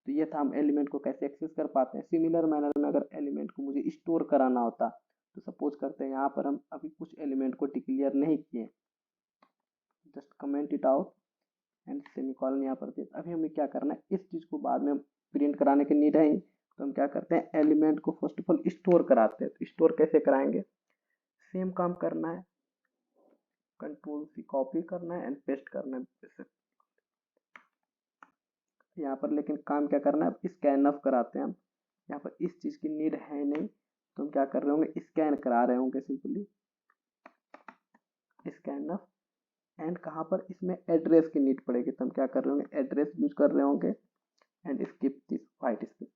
तो ये था हम एलिमेंट को कैसे एक्सेस कर पाते हैं। सिमिलर मैनर में अगर एलिमेंट को मुझे स्टोर कराना होता, तो सपोज करते हैं यहाँ पर हम अभी कुछ एलिमेंट को डिक्लेयर नहीं किए, just comment it out and semicolon यहाँ पर दे। अभी हमें क्या करना है, इस चीज़ को बाद में प्रिंट कराने की नीड है, तो हम क्या करते हैं, एलिमेंट को फर्स्ट ऑफ ऑल स्टोर कराते हैं। तो स्टोर कैसे कराएंगे, सेम काम करना है, कंट्रोल सी कॉपी करना है एंड पेस्ट करना है यहाँ पर। लेकिन काम क्या करना है, स्कैन ऑफ कराते हैं हम। यहाँ पर इस चीज़ की नीड है नहीं, तो हम क्या कर रहे होंगे, स्कैन करा रहे होंगे सिंपली स्कैन ऑफ। एंड कहाँ पर इसमें एड्रेस की नीड पड़ेगी, तो हम क्या कर रहे होंगे, एड्रेस यूज कर रहे होंगे and skip this white space.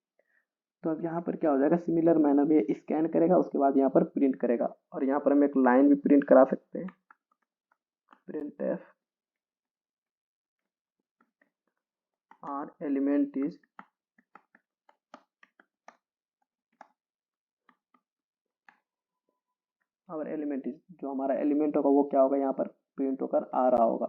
तो अब यहाँ पर क्या हो जाएगा, सिमिलर मैनर में स्कैन करेगा, उसके बाद यहाँ पर प्रिंट करेगा। और यहाँ पर हम एक लाइन भी प्रिंट करा सकते हैं, print F R element is और एलिमेंट इज, जो हमारा एलिमेंट होगा वो क्या होगा, यहाँ पर प्रिंट होकर आ रहा होगा।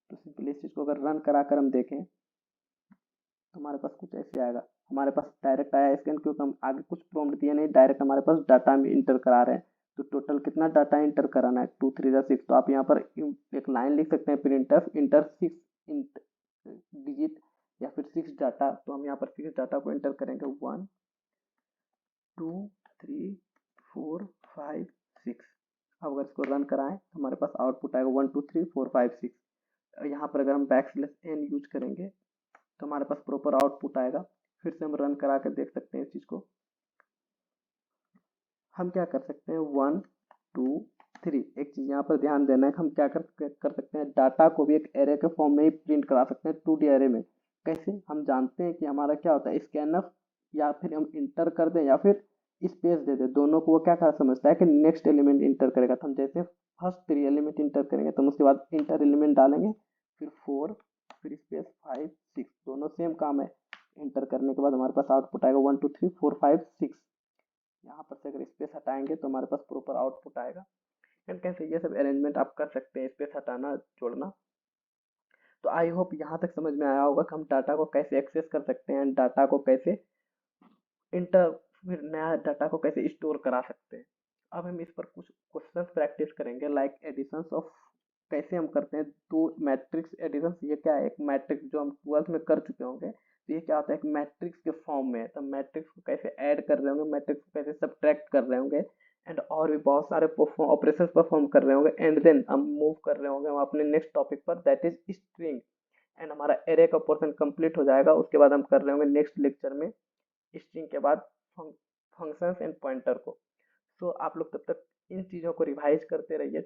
तो सिंपली इस चीज़ को अगर रन करा कर हम देखें तो हमारे पास कुछ ऐसे आएगा। हमारे पास डायरेक्ट आया स्कैन, क्योंकि हम आगे कुछ प्रॉम्प्ट दिया नहीं, डायरेक्ट हमारे पास डाटा में इंटर करा रहे हैं। तो टोटल कितना डाटा इंटर कराना है, 2 3 6। तो आप यहाँ पर एक लाइन लिख सकते हैं, प्रिंट एफ इंटर 6 डिजिट या फिर 6 डाटा। तो हम यहाँ पर 6 डाटा को इंटर करेंगे, 1 2 3 4 5 6। अब अगर इसको रन कराएं तो हमारे पास आउटपुट आएगा 1 2 3 4 5 6। यहाँ पर अगर हम बैकस्लैश एन यूज करेंगे तो हमारे पास प्रॉपर आउटपुट आएगा। फिर से हम रन करा कर देख सकते हैं इस चीज़ को। हम क्या कर सकते हैं, 1 2 3। एक चीज़ यहाँ पर ध्यान देना है कि हम क्या कर सकते हैं, डाटा को भी एक एरे के फॉर्म में ही प्रिंट करा सकते हैं 2D एरे में। कैसे, हम जानते हैं कि हमारा क्या होता है, स्कैनफ या फिर हम इंटर कर दें या फिर स्पेस दे दें, दोनों को वो क्या कर समझता है कि नेक्स्ट एलिमेंट इंटर करेगा। तो हम जैसे फर्स्ट 3 एलिमेंट इंटर करेंगे तो हम उसके बाद इंटर एलिमेंट डालेंगे, फिर 4 फिर स्पेस 5 6, दोनों सेम काम है। इंटर करने के बाद हमारे पास आउटपुट आएगा 1 2 3 4 5 6। यहाँ पर से अगर स्पेस हटाएंगे तो हमारे पास प्रॉपर आउटपुट आएगा। एंड कैसे ये सब अरेंजमेंट आप कर सकते हैं, स्पेस हटाना जोड़ना। तो आई होप यहाँ तक समझ में आया होगा कि हम डाटा को कैसे एक्सेस कर सकते हैं, डाटा को कैसे इंटर फिर नया डाटा को कैसे स्टोर करा सकते हैं। अब हम इस पर कुछ क्वेश्चंस प्रैक्टिस करेंगे, लाइक एडिशंस ऑफ कैसे हम करते हैं। दो मैट्रिक्स एडिशंस, ये क्या है, एक मैट्रिक्स जो हम 12th में कर चुके होंगे। तो ये क्या होता है, एक मैट्रिक्स के फॉर्म में है। तो मैट्रिक्स को कैसे ऐड कर रहे होंगे, मैट्रिक्स को कैसे सब्ट्रैक्ट कर रहे होंगे, एंड और भी बहुत सारे ऑपरेशंस परफॉर्म कर रहे होंगे। एंड देन हम मूव कर रहे होंगे हम अपने नेक्स्ट टॉपिक पर, दैट इज स्ट्रिंग। एंड हमारा एरे का पोर्शन कंप्लीट हो जाएगा। उसके बाद हम कर रहे होंगे नेक्स्ट लेक्चर में स्ट्रिंग के बाद फंक्शंस एंड पॉइंटर को। तो आप लोग तब तक इन चीज़ों को रिवाइज करते रहिए।